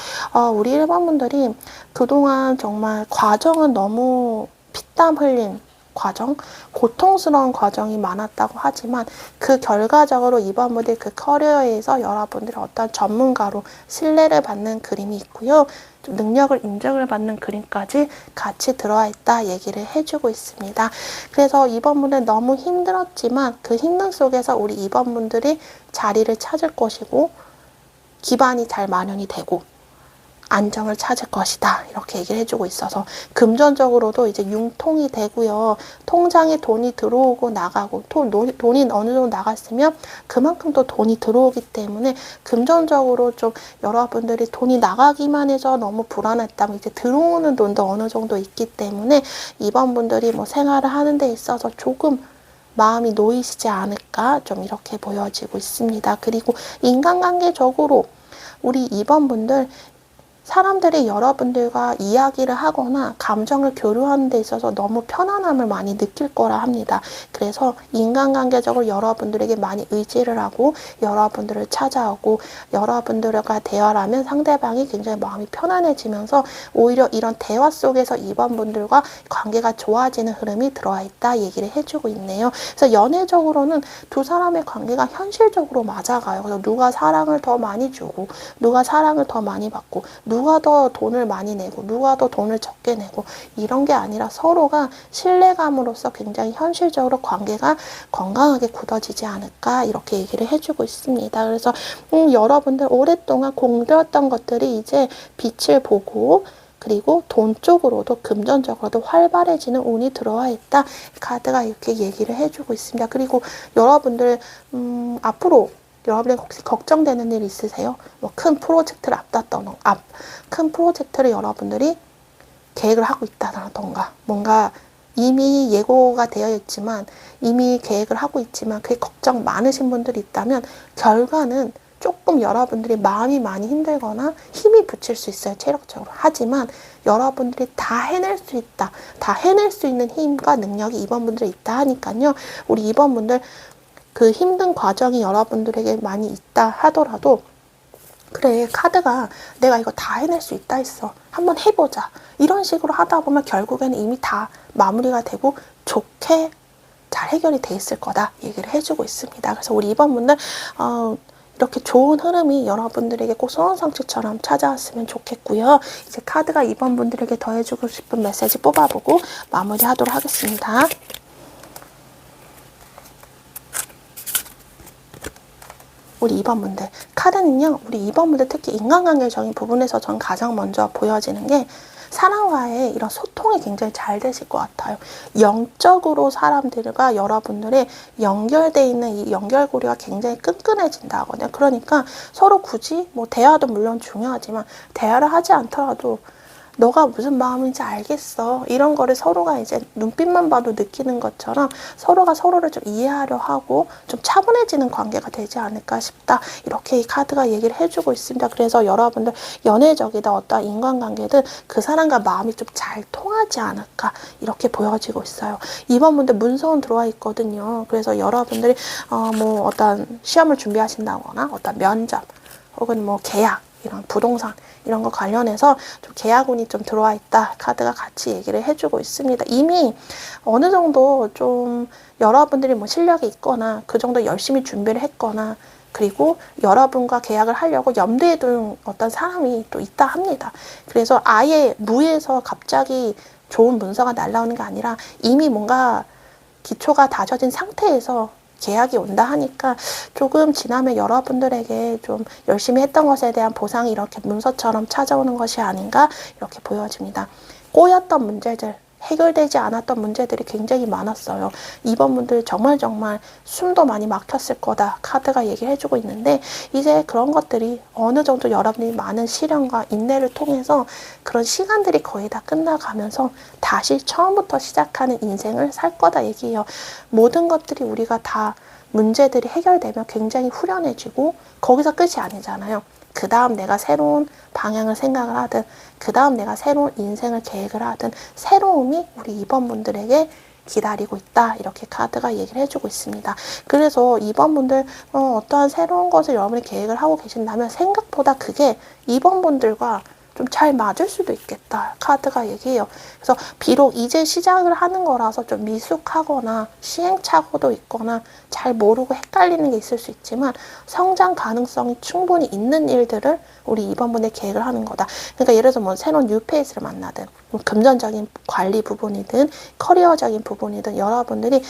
우리 1번분들이 그동안 정말 과정은 너무 피땀 흘린 과정, 고통스러운 과정이 많았다고 하지만 그 결과적으로 2번분들 그 커리어에서 여러분들이 어떤 전문가로 신뢰를 받는 그림이 있고요. 좀 능력을 인정을 받는 그림까지 같이 들어와 있다 얘기를 해주고 있습니다. 그래서 2번분은 너무 힘들었지만 그 힘든 속에서 우리 2번분들이 자리를 찾을 것이고 기반이 잘 마련이 되고 안정을 찾을 것이다 이렇게 얘기를 해주고 있어서 금전적으로도 이제 융통이 되고요. 통장에 돈이 들어오고 나가고 돈이 어느 정도 나갔으면 그만큼 또 돈이 들어오기 때문에 금전적으로 좀 여러분들이 돈이 나가기만 해서 너무 불안했다면 이제 들어오는 돈도 어느 정도 있기 때문에 2번분들이 뭐 생활을 하는 데 있어서 조금 마음이 놓이시지 않을까 좀 이렇게 보여지고 있습니다. 그리고 인간관계적으로 우리 2번분들 사람들이 여러분들과 이야기를 하거나 감정을 교류하는 데 있어서 너무 편안함을 많이 느낄 거라 합니다. 그래서 인간관계적으로 여러분들에게 많이 의지를 하고 여러분들을 찾아오고 여러분들과 대화를 하면 상대방이 굉장히 마음이 편안해지면서 오히려 이런 대화 속에서 2번분들과 관계가 좋아지는 흐름이 들어와 있다 얘기를 해주고 있네요. 그래서 연애적으로는 두 사람의 관계가 현실적으로 맞아가요. 그래서 누가 사랑을 더 많이 주고 누가 사랑을 더 많이 받고 누가 더 돈을 많이 내고 누가 더 돈을 적게 내고 이런 게 아니라 서로가 신뢰감으로써 굉장히 현실적으로 관계가 건강하게 굳어지지 않을까 이렇게 얘기를 해주고 있습니다. 그래서 여러분들 오랫동안 공들였던 것들이 이제 빛을 보고 그리고 돈 쪽으로도 금전적으로도 활발해지는 운이 들어와 있다. 카드가 이렇게 얘기를 해주고 있습니다. 그리고 여러분들 앞으로 여러분들 혹시 걱정되는 일 있으세요? 뭐 큰 프로젝트를 큰 프로젝트를 여러분들이 계획을 하고 있다던가 뭔가 이미 예고가 되어 있지만 이미 계획을 하고 있지만 그게 걱정 많으신 분들이 있다면 결과는 조금 여러분들이 마음이 많이 힘들거나 힘이 붙일 수 있어요. 체력적으로. 하지만 여러분들이 다 해낼 수 있다. 다 해낼 수 있는 힘과 능력이 2번분들이 있다 하니까요. 우리 2번분들 그 힘든 과정이 여러분들에게 많이 있다 하더라도 그래, 카드가 내가 이거 다 해낼 수 있다 했어. 한번 해보자. 이런 식으로 하다 보면 결국에는 이미 다 마무리가 되고 좋게 잘 해결이 돼 있을 거다 얘기를 해주고 있습니다. 그래서 우리 2번 분들 이렇게 좋은 흐름이 여러분들에게 꼭 소원성취처럼 찾아왔으면 좋겠고요. 이제 카드가 2번 분들에게 더해주고 싶은 메시지 뽑아보고 마무리하도록 하겠습니다. 우리 2번 분들 카드는요, 우리 2번 분들 특히 인간관계적인 부분에서 전 가장 먼저 보여지는 게 사람과의 이런 소통이 굉장히 잘 되실 것 같아요. 영적으로 사람들과 여러분들의 연결되어 있는 이 연결고리가 굉장히 끈끈해진다 하거든요. 그러니까 서로 굳이 뭐 대화도 물론 중요하지만 대화를 하지 않더라도 너가 무슨 마음인지 알겠어. 이런 거를 서로가 이제 눈빛만 봐도 느끼는 것처럼 서로가 서로를 좀 이해하려 하고 좀 차분해지는 관계가 되지 않을까 싶다. 이렇게 이 카드가 얘기를 해주고 있습니다. 그래서 여러분들 연애적이다 어떤 인간관계든 그 사람과 마음이 좀 잘 통하지 않을까 이렇게 보여지고 있어요. 2번 분들 문서운 들어와 있거든요. 그래서 여러분들이 뭐 어떤 시험을 준비하신다거나 어떤 면접 혹은 뭐 계약 이런 부동산 이런 거 관련해서 좀 계약운이 좀 들어와 있다. 카드가 같이 얘기를 해주고 있습니다. 이미 어느 정도 좀 여러분들이 뭐 실력이 있거나 그 정도 열심히 준비를 했거나 그리고 여러분과 계약을 하려고 염두에 둔 어떤 사람이 또 있다 합니다. 그래서 아예 무에서 갑자기 좋은 문서가 날라오는 게 아니라 이미 뭔가 기초가 다져진 상태에서 계약이 온다 하니까 조금 지나면 여러분들에게 좀 열심히 했던 것에 대한 보상이 이렇게 문서처럼 찾아오는 것이 아닌가 이렇게 보여집니다. 꼬였던 문제들, 해결되지 않았던 문제들이 굉장히 많았어요. 2번 분들 정말 숨도 많이 막혔을 거다 카드가 얘기를 해주고 있는데 이제 그런 것들이 어느 정도 여러분이 많은 시련과 인내를 통해서 그런 시간들이 거의 다 끝나가면서 다시 처음부터 시작하는 인생을 살 거다 얘기해요. 모든 것들이 우리가 다 문제들이 해결되면 굉장히 후련해지고 거기서 끝이 아니잖아요. 그 다음 내가 새로운 방향을 생각을 하든 그 다음 내가 새로운 인생을 계획을 하든 새로움이 우리 2번 분들에게 기다리고 있다. 이렇게 카드가 얘기를 해주고 있습니다. 그래서 2번 분들 어떠한 새로운 것을 여러분이 계획을 하고 계신다면 생각보다 그게 2번 분들과 좀 잘 맞을 수도 있겠다. 카드가 얘기해요. 그래서 비록 이제 시작을 하는 거라서 좀 미숙하거나 시행착오도 있거나 잘 모르고 헷갈리는 게 있을 수 있지만 성장 가능성이 충분히 있는 일들을 우리 2번 분의 계획을 하는 거다. 그러니까 예를 들어서 뭐 새로운 뉴페이스를 만나든 금전적인 관리 부분이든 커리어적인 부분이든 여러분들이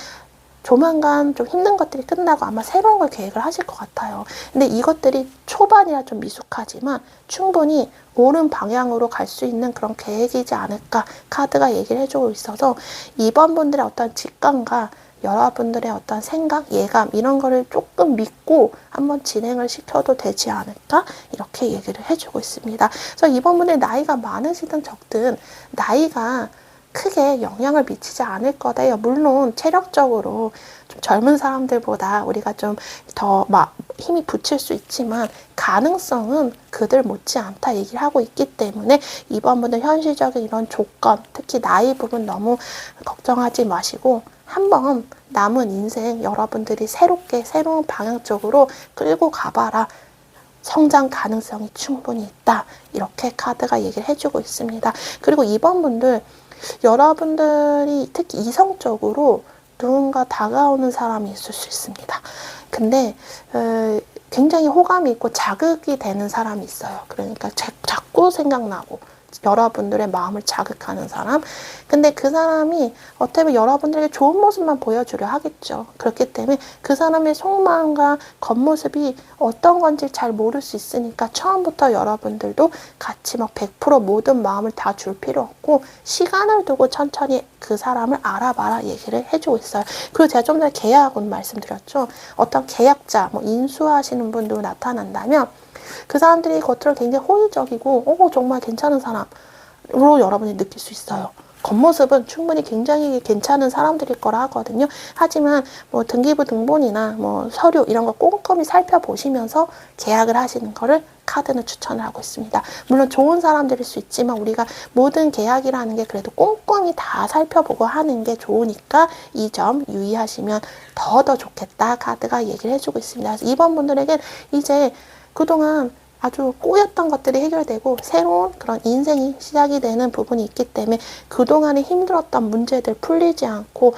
조만간 좀 힘든 것들이 끝나고 아마 새로운 걸 계획을 하실 것 같아요. 근데 이것들이 초반이라 좀 미숙하지만 충분히 옳은 방향으로 갈 수 있는 그런 계획이지 않을까 카드가 얘기를 해주고 있어서 2번 분들의 어떤 직감과 여러분들의 어떤 생각, 예감 이런 거를 조금 믿고 한번 진행을 시켜도 되지 않을까 이렇게 얘기를 해주고 있습니다. 그래서 2번 분들 나이가 많으시든 적든 나이가 크게 영향을 미치지 않을 거다요. 물론 체력적으로 좀 젊은 사람들보다 우리가 좀 더 막 힘이 붙일 수 있지만 가능성은 그들 못지않다 얘기를 하고 있기 때문에 이번 분은 현실적인 이런 조건, 특히 나이 부분 너무 걱정하지 마시고 한번 남은 인생 여러분들이 새롭게 새로운 방향 쪽으로 끌고 가봐라. 성장 가능성이 충분히 있다. 이렇게 카드가 얘기를 해주고 있습니다. 그리고 이번 분들 여러분들이 특히 이성적으로 누군가 다가오는 사람이 있을 수 있습니다. 근데 굉장히 호감이 있고 자극이 되는 사람이 있어요. 그러니까 자꾸 생각나고 여러분들의 마음을 자극하는 사람. 근데 그 사람이 어떻게 보면 여러분들에게 좋은 모습만 보여주려 하겠죠. 그렇기 때문에 그 사람의 속마음과 겉모습이 어떤 건지 잘 모를 수 있으니까 처음부터 여러분들도 같이 막 100% 모든 마음을 다 줄 필요 없고 시간을 두고 천천히 그 사람을 알아봐라 얘기를 해주고 있어요. 그리고 제가 좀 전에 계약은 말씀드렸죠. 어떤 계약자, 뭐 인수하시는 분도 나타난다면 그 사람들이 겉으로 굉장히 호의적이고 정말 괜찮은 사람으로 여러분이 느낄 수 있어요. 겉모습은 충분히 굉장히 괜찮은 사람들일 거라 하거든요. 하지만 뭐 등기부 등본이나 뭐 서류 이런 거 꼼꼼히 살펴보시면서 계약을 하시는 거를 카드는 추천을 하고 있습니다. 물론 좋은 사람들일 수 있지만 우리가 모든 계약이라는 게 그래도 꼼꼼히 다 살펴보고 하는 게 좋으니까 이 점 유의하시면 더 좋겠다 카드가 얘기를 해주고 있습니다. 그래서 이번 분들에겐 이제 그동안 아주 꼬였던 것들이 해결되고 새로운 그런 인생이 시작이 되는 부분이 있기 때문에 그동안에 힘들었던 문제들 풀리지 않고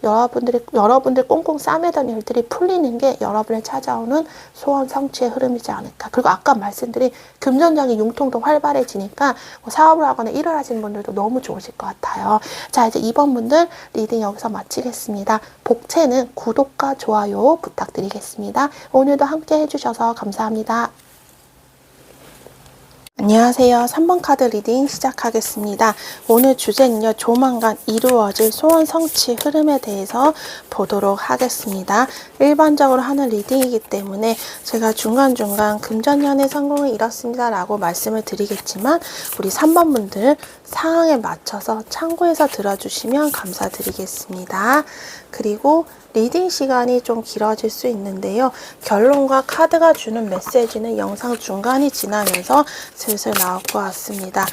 여러분들 꽁꽁 싸매던 일들이 풀리는 게 여러분을 찾아오는 소원 성취의 흐름이지 않을까. 그리고 아까 말씀드린 금전적인 융통도 활발해지니까 사업을 하거나 일을 하시는 분들도 너무 좋으실 것 같아요. 자, 이제 2번 분들 리딩 여기서 마치겠습니다. 복채는 구독과 좋아요 부탁드리겠습니다. 오늘도 함께 해주셔서 감사합니다. 안녕하세요. 3번 카드 리딩 시작하겠습니다. 오늘 주제는요, 조만간 이루어질 소원 성취 흐름에 대해서 보도록 하겠습니다. 일반적으로 하는 리딩이기 때문에 제가 중간중간 금전연애 성공을 이뤘습니다 라고 말씀을 드리겠지만 우리 3번 분들 상황에 맞춰서 참고해서 들어주시면 감사드리겠습니다. 그리고 리딩 시간이 좀 길어질 수 있는데요. 결론과 카드가 주는 메시지는 영상 중간이 지나면서 슬슬 나올 것 같습니다.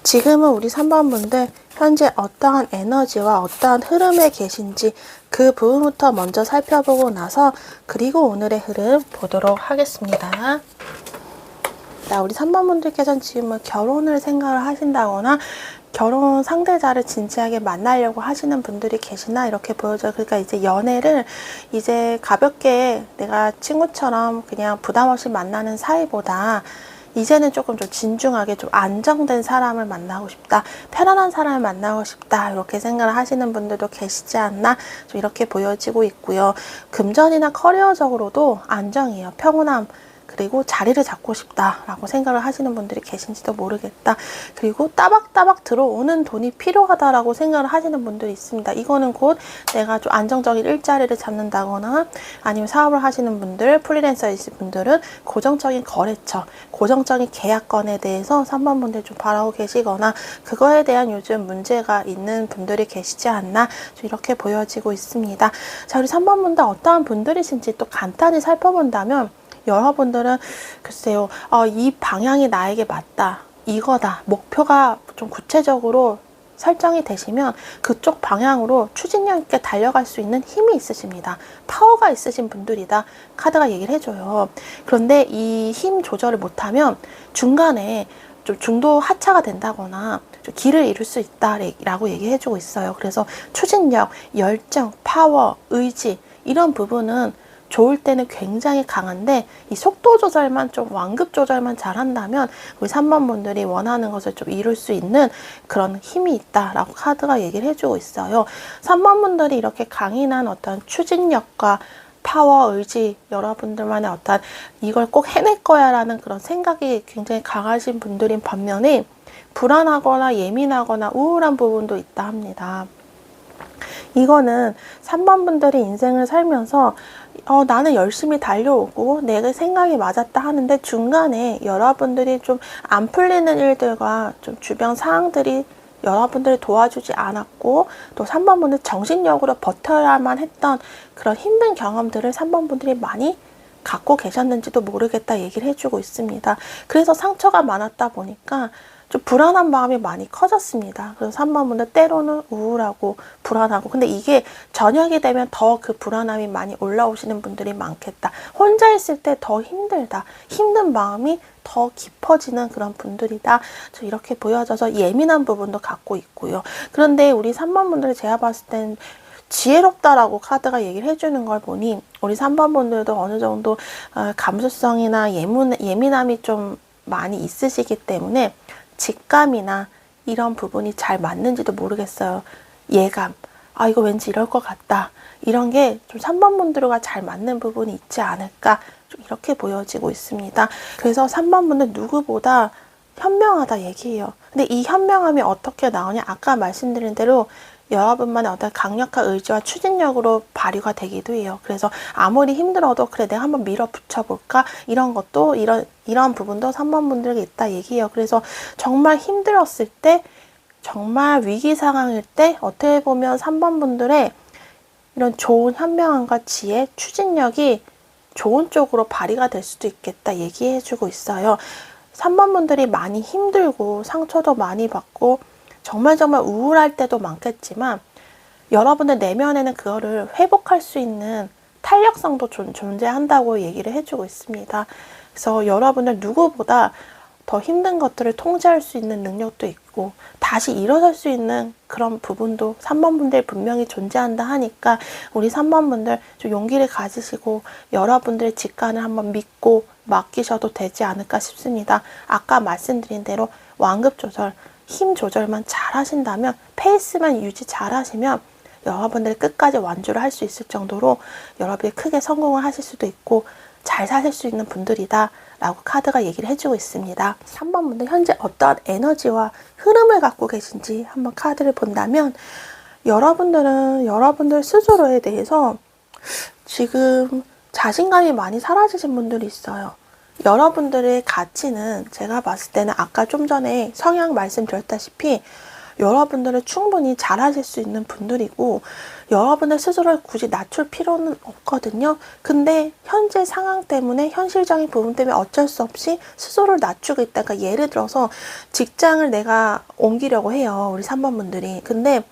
지금은 우리 3번 분들 현재 어떠한 에너지와 어떠한 흐름에 계신지 그 부분부터 먼저 살펴보고 나서 그리고 오늘의 흐름 보도록 하겠습니다. 자, 우리 3번 분들께서는 지금은 결혼을 생각을 하신다거나 결혼 상대자를 진지하게 만나려고 하시는 분들이 계시나 이렇게 보여져요. 그러니까 이제 연애를 이제 가볍게 내가 친구처럼 그냥 부담 없이 만나는 사이보다 이제는 조금 좀 진중하게 좀 안정된 사람을 만나고 싶다. 편안한 사람을 만나고 싶다. 이렇게 생각을 하시는 분들도 계시지 않나? 좀 이렇게 보여지고 있고요. 금전이나 커리어적으로도 안정이에요. 평온함. 그리고 자리를 잡고 싶다라고 생각을 하시는 분들이 계신지도 모르겠다. 그리고 따박따박 들어오는 돈이 필요하다라고 생각을 하시는 분들이 있습니다. 이거는 곧 내가 좀 안정적인 일자리를 잡는다거나 아니면 사업을 하시는 분들, 프리랜서이신 분들은 고정적인 거래처, 고정적인 계약건에 대해서 3번 분들 좀 바라고 계시거나 그거에 대한 요즘 문제가 있는 분들이 계시지 않나 좀 이렇게 보여지고 있습니다. 자, 우리 3번 분들 어떠한 분들이신지 또 간단히 살펴본다면 여러분들은 글쎄요, 이 방향이 나에게 맞다, 이거다, 목표가 좀 구체적으로 설정이 되시면 그쪽 방향으로 추진력 있게 달려갈 수 있는 힘이 있으십니다. 파워가 있으신 분들이다. 카드가 얘기를 해줘요. 그런데 이 힘 조절을 못하면 중간에 좀 중도 하차가 된다거나 좀 길을 잃을 수 있다라고 얘기해주고 있어요. 그래서 추진력, 열정, 파워, 의지 이런 부분은 좋을 때는 굉장히 강한데 이 속도 조절만 좀 완급 조절만 잘한다면 우리 3번 분들이 원하는 것을 좀 이룰 수 있는 그런 힘이 있다라고 카드가 얘기를 해주고 있어요. 3번 분들이 이렇게 강인한 어떤 추진력과 파워, 의지, 여러분들만의 어떤 이걸 꼭 해낼 거야 라는 그런 생각이 굉장히 강하신 분들인 반면에 불안하거나 예민하거나 우울한 부분도 있다 합니다. 이거는 3번 분들이 인생을 살면서 나는 열심히 달려오고 내가 생각이 맞았다 하는데 중간에 여러분들이 좀 안 풀리는 일들과 좀 주변 상황들이 여러분들이 도와주지 않았고 또 3번 분들 정신력으로 버텨야만 했던 그런 힘든 경험들을 3번 분들이 많이 갖고 계셨는지도 모르겠다 얘기를 해주고 있습니다. 그래서 상처가 많았다 보니까 좀 불안한 마음이 많이 커졌습니다. 그래서 3번 분들 때로는 우울하고 불안하고 근데 이게 저녁이 되면 더 그 불안함이 많이 올라오시는 분들이 많겠다. 혼자 있을 때 더 힘들다. 힘든 마음이 더 깊어지는 그런 분들이다. 이렇게 보여져서 예민한 부분도 갖고 있고요. 그런데 우리 3번 분들이 제가 봤을 땐 지혜롭다라고 카드가 얘기를 해주는 걸 보니 우리 3번 분들도 어느 정도 감수성이나 예민함이 좀 많이 있으시기 때문에 직감이나 이런 부분이 잘 맞는지도 모르겠어요. 예감. 이거 왠지 이럴 것 같다. 이런 게 좀 3번 분들과 잘 맞는 부분이 있지 않을까 좀 이렇게 보여지고 있습니다. 그래서 3번 분들 누구보다 현명하다 얘기해요. 근데 이 현명함이 어떻게 나오냐? 아까 말씀드린 대로 여러분만의 어떤 강력한 의지와 추진력으로 발휘가 되기도 해요. 그래서 아무리 힘들어도 그래 내가 한번 밀어붙여볼까? 이런 것도 이런 부분도 3번 분들에게 있다 얘기해요. 그래서 정말 힘들었을 때 정말 위기 상황일 때 어떻게 보면 3번 분들의 이런 좋은 현명함과 지혜, 추진력이 좋은 쪽으로 발휘가 될 수도 있겠다 얘기해주고 있어요. 3번 분들이 많이 힘들고 상처도 많이 받고 정말 우울할 때도 많겠지만 여러분들 내면에는 그거를 회복할 수 있는 탄력성도 존재한다고 얘기를 해주고 있습니다. 그래서 여러분들 누구보다 더 힘든 것들을 통제할 수 있는 능력도 있고 다시 일어설 수 있는 그런 부분도 3번 분들 분명히 존재한다 하니까 우리 3번 분들 좀 용기를 가지시고 여러분들의 직관을 한번 믿고 맡기셔도 되지 않을까 싶습니다. 아까 말씀드린 대로 완급 조절, 힘 조절만 잘 하신다면, 페이스만 유지 잘 하시면 여러분들이 끝까지 완주를 할 수 있을 정도로 여러분이 크게 성공을 하실 수도 있고 잘 사실 수 있는 분들이다 라고 카드가 얘기를 해주고 있습니다. 3번 분들 현재 어떠한 에너지와 흐름을 갖고 계신지 한번 카드를 본다면, 여러분들은 여러분들 스스로에 대해서 지금 자신감이 많이 사라지신 분들이 있어요. 여러분들의 가치는 제가 봤을 때는 아까 좀 전에 성향 말씀드렸다시피 여러분들은 충분히 잘하실 수 있는 분들이고 여러분들 스스로를 굳이 낮출 필요는 없거든요. 근데 현재 상황 때문에, 현실적인 부분 때문에 어쩔 수 없이 스스로를 낮추고 있다가, 예를 들어서 직장을 내가 옮기려고 해요, 우리 3번 분들이. 근데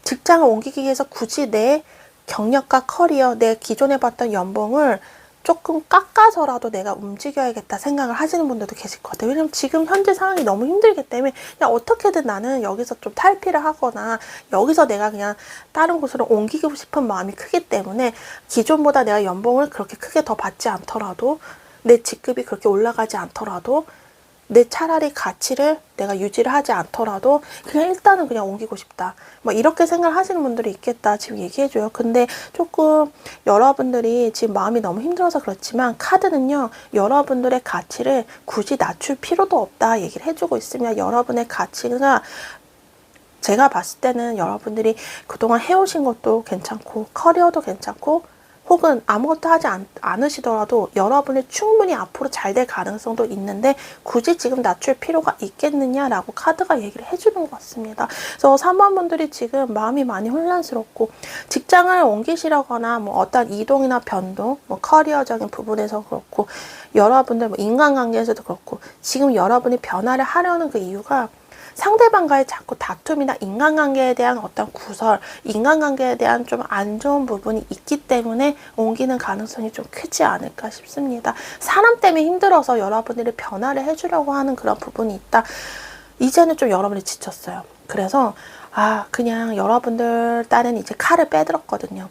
직장을 옮기기 위해서 굳이 내 경력과 커리어, 내 기존에 봤던 연봉을 조금 깎아서라도 내가 움직여야겠다 생각을 하시는 분들도 계실 것 같아요. 왜냐면 지금 현재 상황이 너무 힘들기 때문에 그냥 어떻게든 나는 여기서 좀 탈피를 하거나 여기서 내가 그냥 다른 곳으로 옮기고 싶은 마음이 크기 때문에 기존보다 내가 연봉을 그렇게 크게 더 받지 않더라도, 내 직급이 그렇게 올라가지 않더라도, 내 차라리 가치를 내가 유지를 하지 않더라도 그냥 일단은 그냥 옮기고 싶다, 뭐 이렇게 생각을 하시는 분들이 있겠다 지금 얘기해줘요. 근데 조금 여러분들이 지금 마음이 너무 힘들어서 그렇지만 카드는요, 여러분들의 가치를 굳이 낮출 필요도 없다 얘기를 해주고 있으면, 여러분의 가치가 제가 봤을 때는 여러분들이 그동안 해오신 것도 괜찮고 커리어도 괜찮고 혹은 아무것도 하지 않으시더라도 여러분이 충분히 앞으로 잘 될 가능성도 있는데 굳이 지금 낮출 필요가 있겠느냐라고 카드가 얘기를 해주는 것 같습니다. 그래서 3번 분들이 지금 마음이 많이 혼란스럽고 직장을 옮기시려거나 뭐 어떤 이동이나 변동, 뭐 커리어적인 부분에서 그렇고 여러분들 뭐 인간관계에서도 그렇고 지금 여러분이 변화를 하려는 그 이유가 상대방과의 자꾸 다툼이나 인간관계에 대한 어떤 구설, 인간관계에 대한 좀 안 좋은 부분이 있기 때문에 옮기는 가능성이 좀 크지 않을까 싶습니다. 사람 때문에 힘들어서 여러분들이 변화를 해주려고 하는 그런 부분이 있다. 이제는 좀 여러분이 지쳤어요. 그래서 그냥 여러분들 딴에는 이제 칼을 빼들었거든요.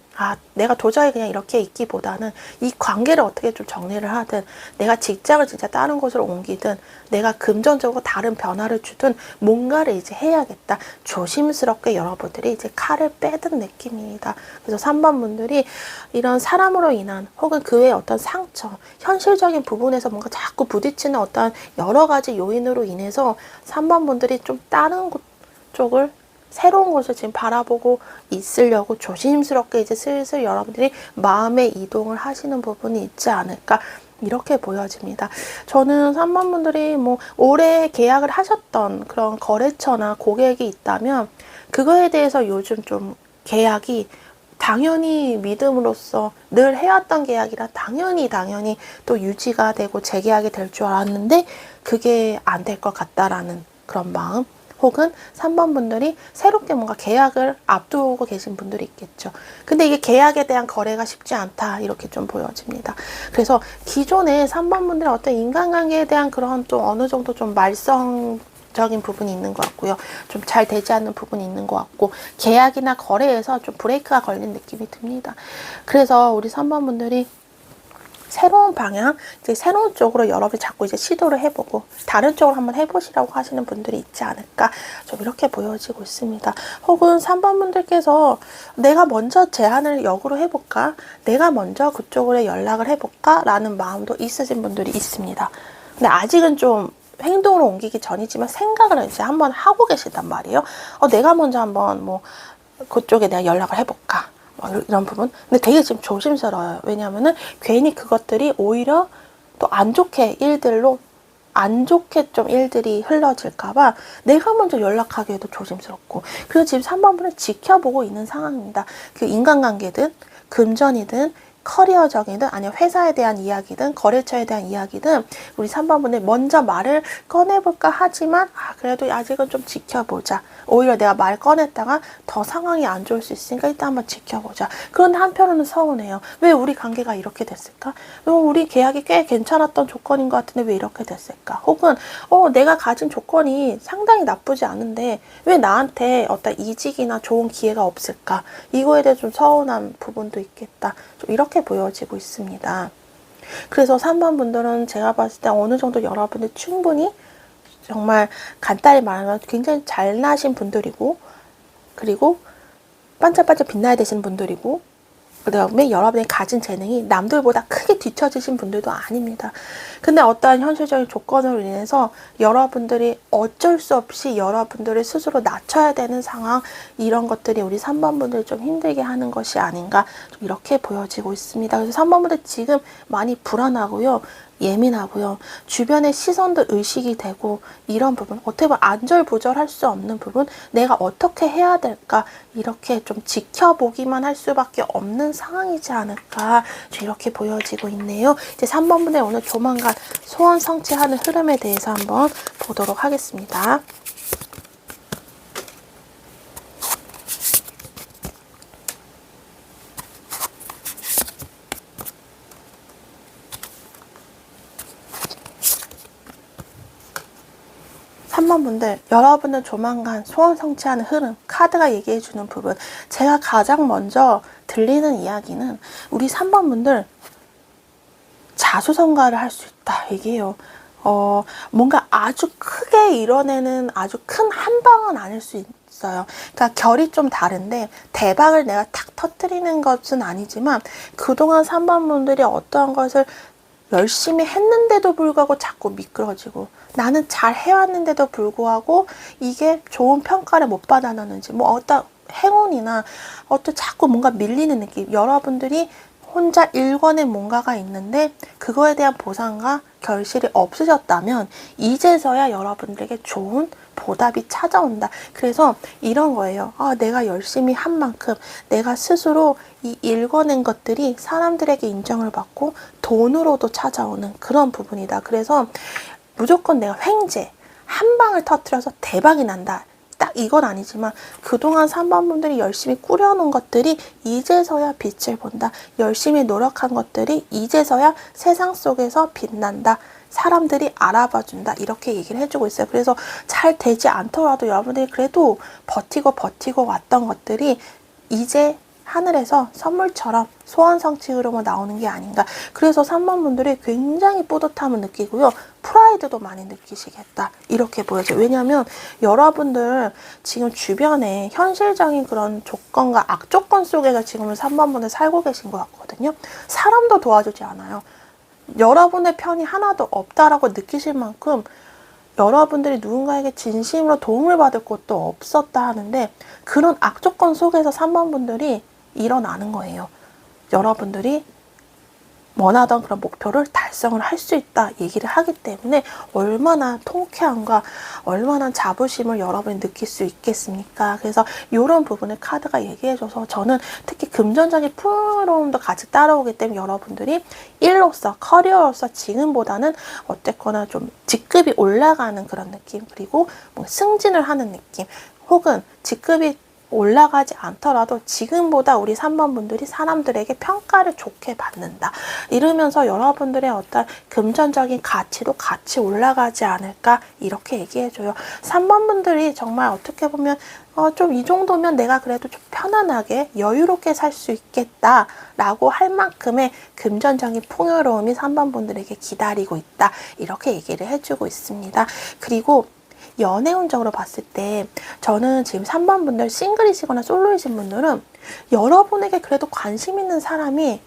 내가 도저히 그냥 이렇게 있기보다는 이 관계를 어떻게 좀 정리를 하든, 내가 직장을 진짜 다른 곳으로 옮기든, 내가 금전적으로 다른 변화를 주든 뭔가를 이제 해야겠다. 조심스럽게 여러분들이 이제 칼을 빼든 느낌입니다. 그래서 3번 분들이 이런 사람으로 인한 혹은 그 외의 어떤 상처, 현실적인 부분에서 뭔가 자꾸 부딪히는 어떤 여러 가지 요인으로 인해서 3번 분들이 좀 다른 쪽을, 새로운 곳을 지금 바라보고 있으려고 조심스럽게 이제 슬슬 여러분들이 마음의 이동을 하시는 부분이 있지 않을까 이렇게 보여집니다. 저는 3번 분들이 뭐 올해 계약을 하셨던 그런 거래처나 고객이 있다면 그거에 대해서 요즘 좀 계약이 당연히 믿음으로써 늘 해왔던 계약이라 당연히 또 유지가 되고 재계약이 될 줄 알았는데 그게 안 될 것 같다라는 그런 마음, 혹은 3번 분들이 새롭게 뭔가 계약을 앞두고 계신 분들이 있겠죠. 근데 이게 계약에 대한 거래가 쉽지 않다 이렇게 좀 보여집니다. 그래서 기존에 3번 분들의 어떤 인간관계에 대한 그런 좀 어느 정도 좀 말썽적인 부분이 있는 것 같고요. 좀 잘 되지 않는 부분이 있는 것 같고 계약이나 거래에서 좀 브레이크가 걸린 느낌이 듭니다. 그래서 우리 3번 분들이 새로운 방향, 이제 새로운 쪽으로 여러분이 자꾸 이제 시도를 해보고 다른 쪽으로 한번 해보시라고 하시는 분들이 있지 않을까 좀 이렇게 보여지고 있습니다. 혹은 3번 분들께서 내가 먼저 제안을 역으로 해볼까? 내가 먼저 그쪽으로 연락을 해볼까? 라는 마음도 있으신 분들이 있습니다. 근데 아직은 좀 행동으로 옮기기 전이지만 생각을 이제 한번 하고 계시단 말이에요. 내가 먼저 한번 뭐 그쪽에 내가 연락을 해볼까? 이런 부분. 근데 되게 지금 조심스러워요. 왜냐면은 괜히 그것들이 오히려 또 안 좋게 좀 일들이 흘러질까봐 내가 먼저 연락하기에도 조심스럽고, 그리고 지금 3번 분은 지켜보고 있는 상황입니다. 그 인간관계든 금전이든 커리어적이든 아니면 회사에 대한 이야기든 거래처에 대한 이야기든 우리 3번 분들 먼저 말을 꺼내볼까 하지만 그래도 아직은 좀 지켜보자. 오히려 내가 말 꺼냈다가 더 상황이 안 좋을 수 있으니까 일단 한번 지켜보자. 그런데 한편으로는 서운해요. 왜 우리 관계가 이렇게 됐을까? 우리 계약이 꽤 괜찮았던 조건인 것 같은데 왜 이렇게 됐을까? 혹은 내가 가진 조건이 상당히 나쁘지 않은데 왜 나한테 어떤 이직이나 좋은 기회가 없을까? 이거에 대해 좀 서운한 부분도 있겠다. 좀 이렇게 보여지고 있습니다. 그래서 3번 분들은 제가 봤을 때 어느 정도 여러분들 충분히 정말 간단히 말하면 굉장히 잘나신 분들이고, 그리고 반짝반짝 빛나야 되시는 분들이고, 그 다음에 여러분이 가진 재능이 남들보다 크게 뒤처지신 분들도 아닙니다. 근데 어떠한 현실적인 조건으로 인해서 여러분들이 어쩔 수 없이 여러분들을 스스로 낮춰야 되는 상황, 이런 것들이 우리 3번 분들 좀 힘들게 하는 것이 아닌가, 좀 이렇게 보여지고 있습니다. 그래서 3번 분들 지금 많이 불안하고요. 예민하고요. 주변의 시선도 의식이 되고, 이런 부분, 어떻게 보면 안절부절할 수 없는 부분, 내가 어떻게 해야 될까, 이렇게 좀 지켜보기만 할 수밖에 없는 상황이지 않을까, 이렇게 보여지고 있네요. 이제 3번 분의 오늘 조만간 소원 성취하는 흐름에 대해서 한번 보도록 하겠습니다. 3번 분들, 여러분은 조만간 소원 성취하는 흐름, 카드가 얘기해주는 부분, 제가 가장 먼저 들리는 이야기는 우리 3번 분들 자수성가를 할 수 있다 얘기해요. 뭔가 아주 크게 이뤄내는 아주 큰 한 방은 아닐 수 있어요. 그러니까 결이 좀 다른데 대박을 내가 탁 터뜨리는 것은 아니지만 그동안 3번 분들이 어떠한 것을 열심히 했는데도 불구하고 자꾸 미끄러지고, 나는 잘 해왔는데도 불구하고 이게 좋은 평가를 못 받아내는지, 뭐 어떤 행운이나 어떤 자꾸 뭔가 밀리는 느낌, 여러분들이 혼자 일궈낸 뭔가가 있는데 그거에 대한 보상과 결실이 없으셨다면 이제서야 여러분들에게 좋은 보답이 찾아온다. 그래서 이런 거예요. 내가 열심히 한 만큼 내가 스스로 이 읽어낸 것들이 사람들에게 인정을 받고 돈으로도 찾아오는 그런 부분이다. 그래서 무조건 내가 횡재, 한 방을 터뜨려서 대박이 난다. 딱 이건 아니지만 그동안 3번 분들이 열심히 꾸려놓은 것들이 이제서야 빛을 본다. 열심히 노력한 것들이 이제서야 세상 속에서 빛난다. 사람들이 알아봐준다. 이렇게 얘기를 해주고 있어요. 그래서 잘 되지 않더라도 여러분들이 그래도 버티고 왔던 것들이 이제 하늘에서 선물처럼 소원 성취 흐름으로 나오는 게 아닌가. 그래서 3번 분들이 굉장히 뿌듯함을 느끼고요. 프라이드도 많이 느끼시겠다. 이렇게 보여져요. 왜냐하면 여러분들 지금 주변에 현실적인 그런 조건과 악조건 속에서 지금은 3번 분들 살고 계신 것 같거든요. 사람도 도와주지 않아요. 여러분의 편이 하나도 없다라고 느끼실 만큼 여러분들이 누군가에게 진심으로 도움을 받을 곳도 없었다 하는데, 그런 악조건 속에서 3번 분들이 일어나는 거예요. 여러분들이 원하던 그런 목표를 달성을 할 수 있다 얘기를 하기 때문에 얼마나 통쾌함과 얼마나 자부심을 여러분이 느낄 수 있겠습니까? 그래서 이런 부분을 카드가 얘기해줘서 저는 특히 금전적인 풍요로움도 같이 따라오기 때문에 여러분들이 일로서 커리어로서 지금보다는 어쨌거나 좀 직급이 올라가는 그런 느낌, 그리고 뭔가 승진을 하는 느낌, 혹은 직급이 올라가지 않더라도 지금보다 우리 3번 분들이 사람들에게 평가를 좋게 받는다. 이러면서 여러분들의 어떤 금전적인 가치도 같이 올라가지 않을까, 이렇게 얘기해줘요. 3번 분들이 정말 어떻게 보면 좀 이 정도면 내가 그래도 좀 편안하게 여유롭게 살 수 있겠다 라고 할 만큼의 금전적인 풍요로움이 3번 분들에게 기다리고 있다. 이렇게 얘기를 해주고 있습니다. 그리고 연애운적으로 봤을 때 저는 지금 3번 분들 싱글이시거나 솔로이신 분들은 여러분에게 그래도 관심 있는 사람이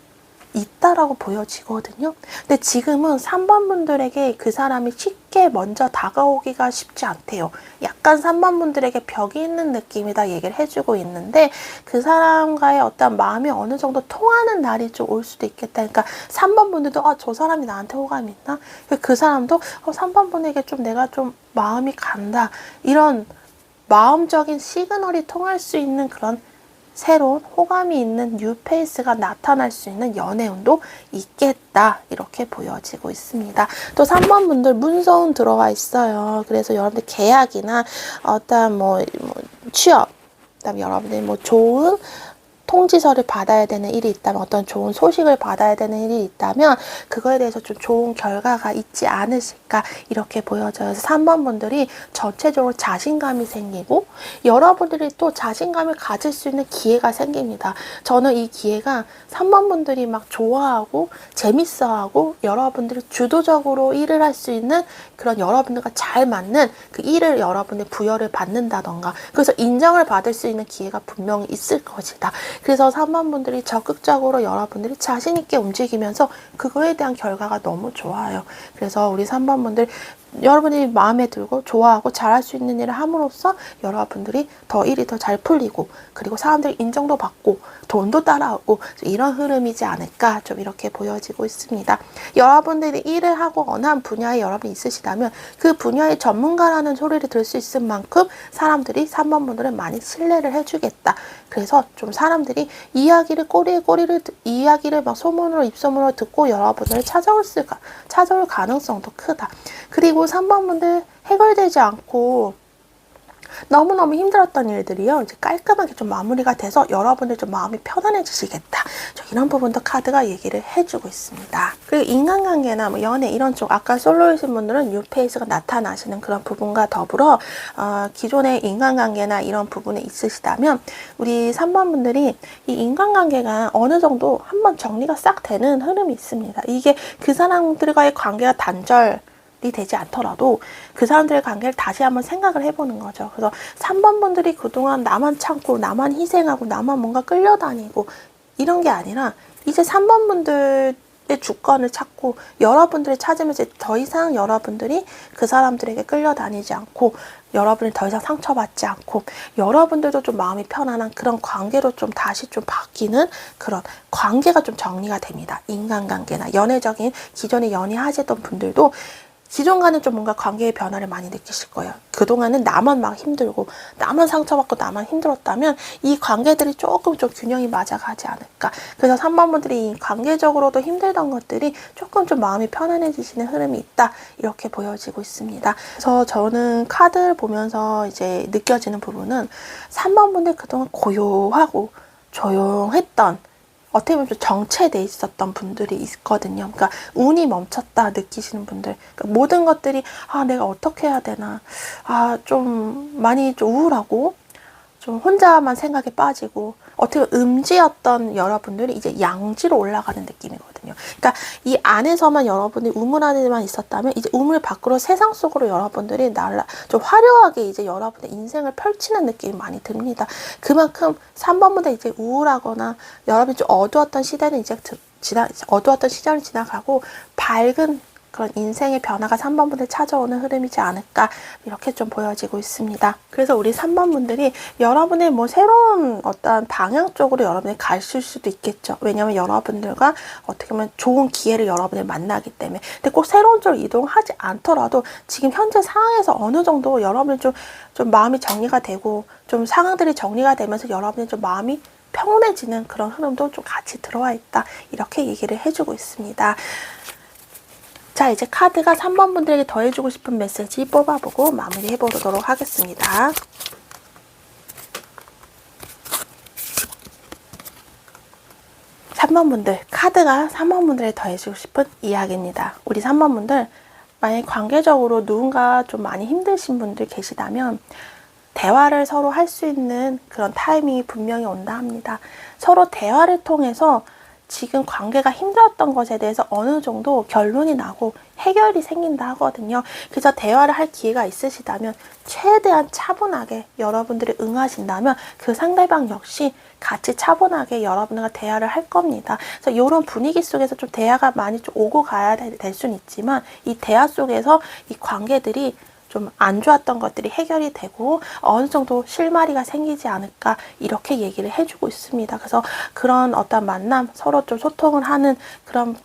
있다라고 보여지거든요. 근데 지금은 3번 분들에게 그 사람이 쉽게 먼저 다가오기가 쉽지 않대요. 약간 3번 분들에게 벽이 있는 느낌이다 얘기를 해주고 있는데, 그 사람과의 어떤 마음이 어느 정도 통하는 날이 좀 올 수도 있겠다. 그러니까 3번 분들도 저 사람이 나한테 호감이 있나? 그 사람도 3번 분에게 좀 내가 좀 마음이 간다. 이런 마음적인 시그널이 통할 수 있는 그런 새로운 호감이 있는 뉴페이스가 나타날 수 있는 연애운도 있겠다, 이렇게 보여지고 있습니다. 또 3번 분들 문서운 들어와 있어요. 그래서 여러분들 계약이나 어떤 취업, 그다음에 여러분들이 좋은 통지서를 받아야 되는 일이 있다면, 어떤 좋은 소식을 받아야 되는 일이 있다면 그거에 대해서 좀 좋은 결과가 있지 않으실까, 이렇게 보여져요. 그래서 3번 분들이 전체적으로 자신감이 생기고 여러분들이 또 자신감을 가질 수 있는 기회가 생깁니다. 저는 이 기회가 3번 분들이 막 좋아하고 재밌어하고 여러분들이 주도적으로 일을 할 수 있는 그런, 여러분들과 잘 맞는 그 일을 여러분이 부여를 받는다던가, 그래서 인정을 받을 수 있는 기회가 분명히 있을 것이다. 그래서 3번 분들이 적극적으로 여러분들이 자신 있게 움직이면서 그거에 대한 결과가 너무 좋아요. 그래서 우리 3번 분들, 여러분이 마음에 들고 좋아하고 잘할 수 있는 일을 함으로써 여러분들이 더 일이 더 잘 풀리고, 그리고 사람들이 인정도 받고 돈도 따라오고, 이런 흐름이지 않을까, 좀 이렇게 보여지고 있습니다. 여러분들이 일을 하고 어느 한 분야에 여러분이 있으시다면 그 분야의 전문가라는 소리를 들을 수 있을 만큼 사람들이 3번 분들은 많이 신뢰를 해주겠다. 그래서 좀 사람들이 이야기를 이야기를 막 소문으로, 입소문으로 듣고 여러분을 찾아올 가능성도 크다. 그리고 3번 분들 해결되지 않고 너무너무 힘들었던 일들이요, 이제 깔끔하게 좀 마무리가 돼서 여러분들 좀 마음이 편안해지시겠다. 이런 부분도 카드가 얘기를 해주고 있습니다. 그리고 인간관계나 연애 이런 쪽, 아까 솔로이신 분들은 뉴페이스가 나타나시는 그런 부분과 더불어 기존의 인간관계나 이런 부분에 있으시다면 우리 3번 분들이 이 인간관계가 어느 정도 한번 정리가 싹 되는 흐름이 있습니다. 이게 그 사람들과의 관계가 단절이 되지 않더라도 그 사람들의 관계를 다시 한번 생각을 해보는 거죠. 그래서 3번 분들이 그동안 나만 참고 나만 희생하고 나만 뭔가 끌려다니고 이런 게 아니라 이제 3번 분들의 주권을 찾고 여러분들을 찾으면서 더 이상 여러분들이 그 사람들에게 끌려다니지 않고, 여러분이 더 이상 상처받지 않고 여러분들도 좀 마음이 편안한 그런 관계로 좀 다시 좀 바뀌는 그런 관계가 좀 정리가 됩니다. 인간관계나 연애적인, 기존에 연애하시던 분들도 기존과는 좀 뭔가 관계의 변화를 많이 느끼실 거예요. 그동안은 나만 막 힘들고 나만 상처받고 나만 힘들었다면 이 관계들이 조금 좀 균형이 맞아가지 않을까. 그래서 3번 분들이 관계적으로도 힘들던 것들이 조금 좀 마음이 편안해지시는 흐름이 있다, 이렇게 보여지고 있습니다. 그래서 저는 카드를 보면서 이제 느껴지는 부분은 3번 분들 그동안 고요하고 조용했던, 어떻게 보면 좀 정체돼 있었던 분들이 있거든요. 그러니까 운이 멈췄다 느끼시는 분들, 그러니까 모든 것들이 내가 어떻게 해야 되나, 좀 많이 좀 우울하고 좀 혼자만 생각에 빠지고, 어떻게 보면 음지였던 여러분들이 이제 양지로 올라가는 느낌이거든요. 그러니까 이 안에서만 여러분이 우물 안에만 있었다면 이제 우물 밖으로, 세상 속으로 여러분들이 좀 화려하게 이제 여러분의 인생을 펼치는 느낌이 많이 듭니다. 그만큼 3번보다 이제 우울하거나 여러분이 좀 어두웠던 시대는 이제 어두웠던 시절이 지나가고 밝은 그런 인생의 변화가 3번 분들 찾아오는 흐름이지 않을까, 이렇게 좀 보여지고 있습니다. 그래서 우리 3번 분들이 여러분의 새로운 어떤 방향 쪽으로 여러분이 가실 수도 있겠죠. 왜냐면 여러분들과 어떻게 보면 좋은 기회를 여러분이 만나기 때문에. 근데 꼭 새로운 쪽으로 이동하지 않더라도 지금 현재 상황에서 어느 정도 여러분이 좀 마음이 정리가 되고 좀 상황들이 정리가 되면서 여러분이 좀 마음이 평온해지는 그런 흐름도 좀 같이 들어와 있다, 이렇게 얘기를 해주고 있습니다. 자, 이제 카드가 3번 분들에게 더해주고 싶은 메시지 뽑아보고 마무리해 보도록 하겠습니다. 3번 분들, 카드가 3번 분들에게 더해주고 싶은 이야기입니다. 우리 3번 분들, 만약에 관계적으로 누군가 좀 많이 힘드신 분들 계시다면 대화를 서로 할 수 있는 그런 타이밍이 분명히 온다 합니다. 서로 대화를 통해서 지금 관계가 힘들었던 것에 대해서 어느 정도 결론이 나고 해결이 생긴다 하거든요. 그래서 대화를 할 기회가 있으시다면 최대한 차분하게 여러분들이 응하신다면 그 상대방 역시 같이 차분하게 여러분과 대화를 할 겁니다. 그래서 이런 분위기 속에서 좀 대화가 많이 좀 오고 가야 될 수는 있지만 이 대화 속에서 이 관계들이 좀 안 좋았던 것들이 해결이 되고 어느 정도 실마리가 생기지 않을까, 이렇게 얘기를 해주고 있습니다. 그래서 그런 어떤 만남, 서로 좀 소통을 하는 그런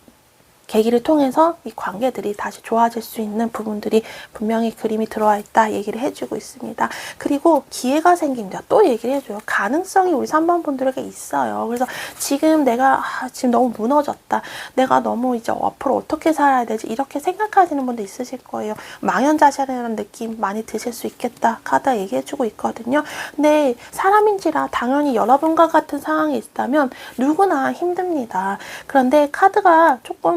계기를 통해서 이 관계들이 다시 좋아질 수 있는 부분들이 분명히 그림이 들어와 있다 얘기를 해주고 있습니다. 그리고 기회가 생긴다 또 얘기를 해줘요. 가능성이 우리 3번 분들에게 있어요. 그래서 지금 내가 지금 너무 무너졌다. 내가 너무 이제 앞으로 어떻게 살아야 되지? 이렇게 생각하시는 분도 있으실 거예요. 망연자실이라는 느낌 많이 드실 수 있겠다. 카드가 얘기해주고 있거든요. 근데 사람인지라 당연히 여러분과 같은 상황이 있다면 누구나 힘듭니다. 그런데 카드가 조금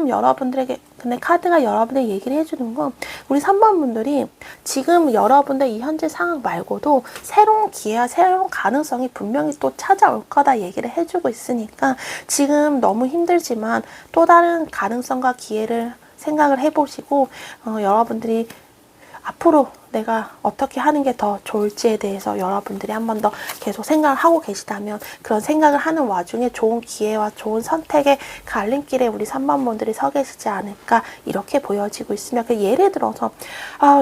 근데 카드가 여러분들 얘기를 해주는 건 우리 3번 분들이 지금 여러분들 이 현재 상황 말고도 새로운 기회와 새로운 가능성이 분명히 또 찾아올 거다 얘기를 해주고 있으니까 지금 너무 힘들지만 또 다른 가능성과 기회를 생각을 해보시고 여러분들이 앞으로 내가 어떻게 하는 게 더 좋을지에 대해서 여러분들이 한 번 더 계속 생각을 하고 계시다면 그런 생각을 하는 와중에 좋은 기회와 좋은 선택의 갈림길에 우리 3번 분들이 서 계시지 않을까 이렇게 보여지고 있으며 예를 들어서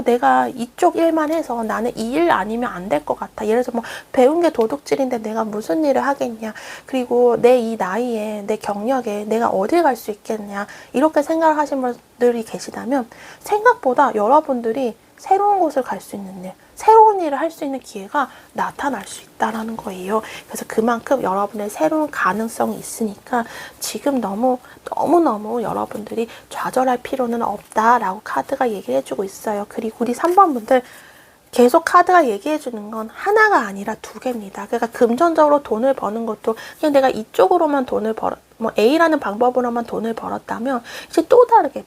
내가 이쪽 일만 해서 나는 이 일 아니면 안 될 것 같아. 예를 들어서 뭐 배운 게 도둑질인데 내가 무슨 일을 하겠냐. 그리고 내 이 나이에 내 경력에 내가 어딜 갈 수 있겠냐. 이렇게 생각을 하신 분들이 계시다면 생각보다 여러분들이 새로운 곳을 갈 수 있는 일, 새로운 일을 할 수 있는 기회가 나타날 수 있다라는 거예요. 그래서 그만큼 여러분의 새로운 가능성이 있으니까 지금 너무너무 여러분들이 좌절할 필요는 없다라고 카드가 얘기를 해주고 있어요. 그리고 우리 3번 분들 계속 카드가 얘기해주는 건 하나가 아니라 두 개입니다. 그러니까 금전적으로 돈을 버는 것도 그냥 내가 이쪽으로만 돈을 뭐 A라는 방법으로만 돈을 벌었다면 이제 또 다르게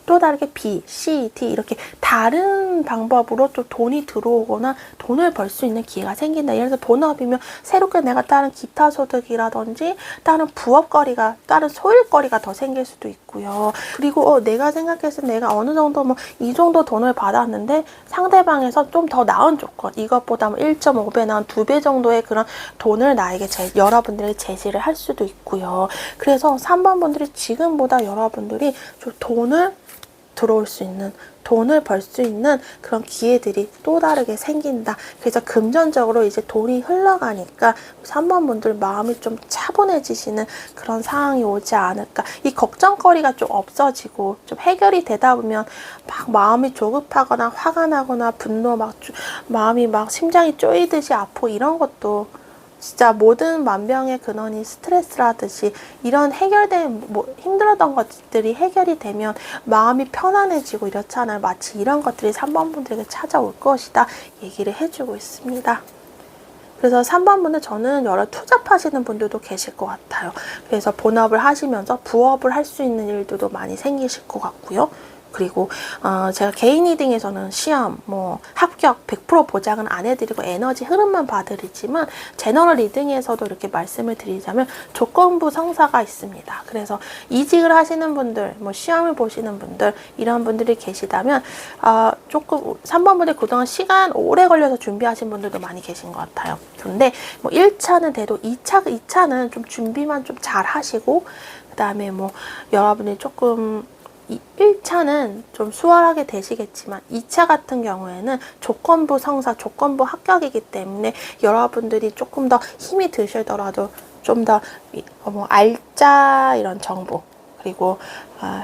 또 다르게 B, C, D 이렇게 다른 방법으로 또 돈이 들어오거나 돈을 벌 수 있는 기회가 생긴다. 예를 들어서 본업이면 새롭게 내가 다른 기타 소득이라든지 다른 부업거리가, 다른 소일거리가 더 생길 수도 있고요. 그리고 내가 생각했을 때 내가 어느 정도 뭐 이 정도 돈을 받았는데 상대방에서 좀 더 나은 조건, 이것보다 뭐 1.5배 나은 2배 정도의 그런 돈을 나에게 여러분들에게 제시를 할 수도 있고요. 그래서 3번 분들이 지금보다 여러분들이 좀 들어올 수 있는, 돈을 벌 수 있는 그런 기회들이 또 다르게 생긴다. 그래서 금전적으로 이제 돈이 흘러가니까 3번 분들 마음이 좀 차분해지시는 그런 상황이 오지 않을까. 이 걱정거리가 좀 없어지고 좀 해결이 되다 보면 막 마음이 조급하거나 화가 나거나 분노 마음이 막 심장이 쪼이듯이 아프고 이런 것도 진짜 모든 만병의 근원이 스트레스라듯이 이런 해결된 힘들었던 것들이 해결이 되면 마음이 편안해지고 이렇잖아요. 마치 이런 것들이 3번 분들에게 찾아올 것이다 얘기를 해주고 있습니다. 그래서 3번 분은 저는 여러 투잡하시는 분들도 계실 것 같아요. 그래서 본업을 하시면서 부업을 할 수 있는 일들도 많이 생기실 것 같고요. 그리고 제가 개인 리딩에서는 시험, 합격 100% 보장은 안 해드리고 에너지 흐름만 봐드리지만 제너럴 리딩에서도 이렇게 말씀을 드리자면 조건부 성사가 있습니다. 그래서 이직을 하시는 분들, 시험을 보시는 분들 이런 분들이 계시다면 조금 3번 분들 그동안 시간 오래 걸려서 준비하신 분들도 많이 계신 것 같아요. 그런데 1차는 돼도 2차는 좀 준비만 좀 잘 하시고 그 다음에 여러분이 조금 1차는 좀 수월하게 되시겠지만 2차 같은 경우에는 조건부 성사, 조건부 합격이기 때문에 여러분들이 조금 더 힘이 드시더라도 좀 더 알짜 이런 정보 그리고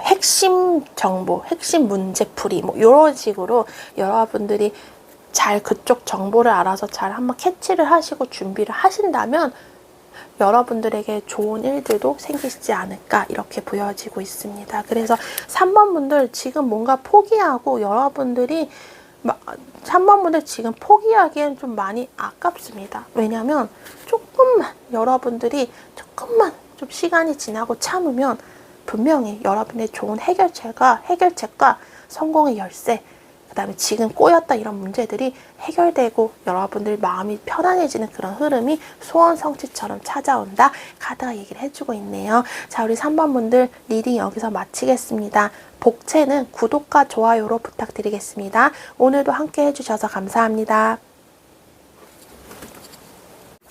핵심 정보, 핵심 문제풀이 이런 식으로 여러분들이 잘 그쪽 정보를 알아서 잘 한번 캐치를 하시고 준비를 하신다면 여러분들에게 좋은 일들도 생기시지 않을까 이렇게 보여지고 있습니다. 그래서 3번 분들 지금 뭔가 포기하고 여러분들이 3번 분들 지금 포기하기엔 좀 많이 아깝습니다. 왜냐면 여러분들이 조금만 좀 시간이 지나고 참으면 분명히 여러분의 좋은 해결책과 성공의 열쇠 그 다음에 지금 꼬였다 이런 문제들이 해결되고 여러분들 마음이 편안해지는 그런 흐름이 소원 성취처럼 찾아온다. 카드가 얘기를 해주고 있네요. 자, 우리 3번 분들 리딩 여기서 마치겠습니다. 복채는 구독과 좋아요로 부탁드리겠습니다. 오늘도 함께 해주셔서 감사합니다.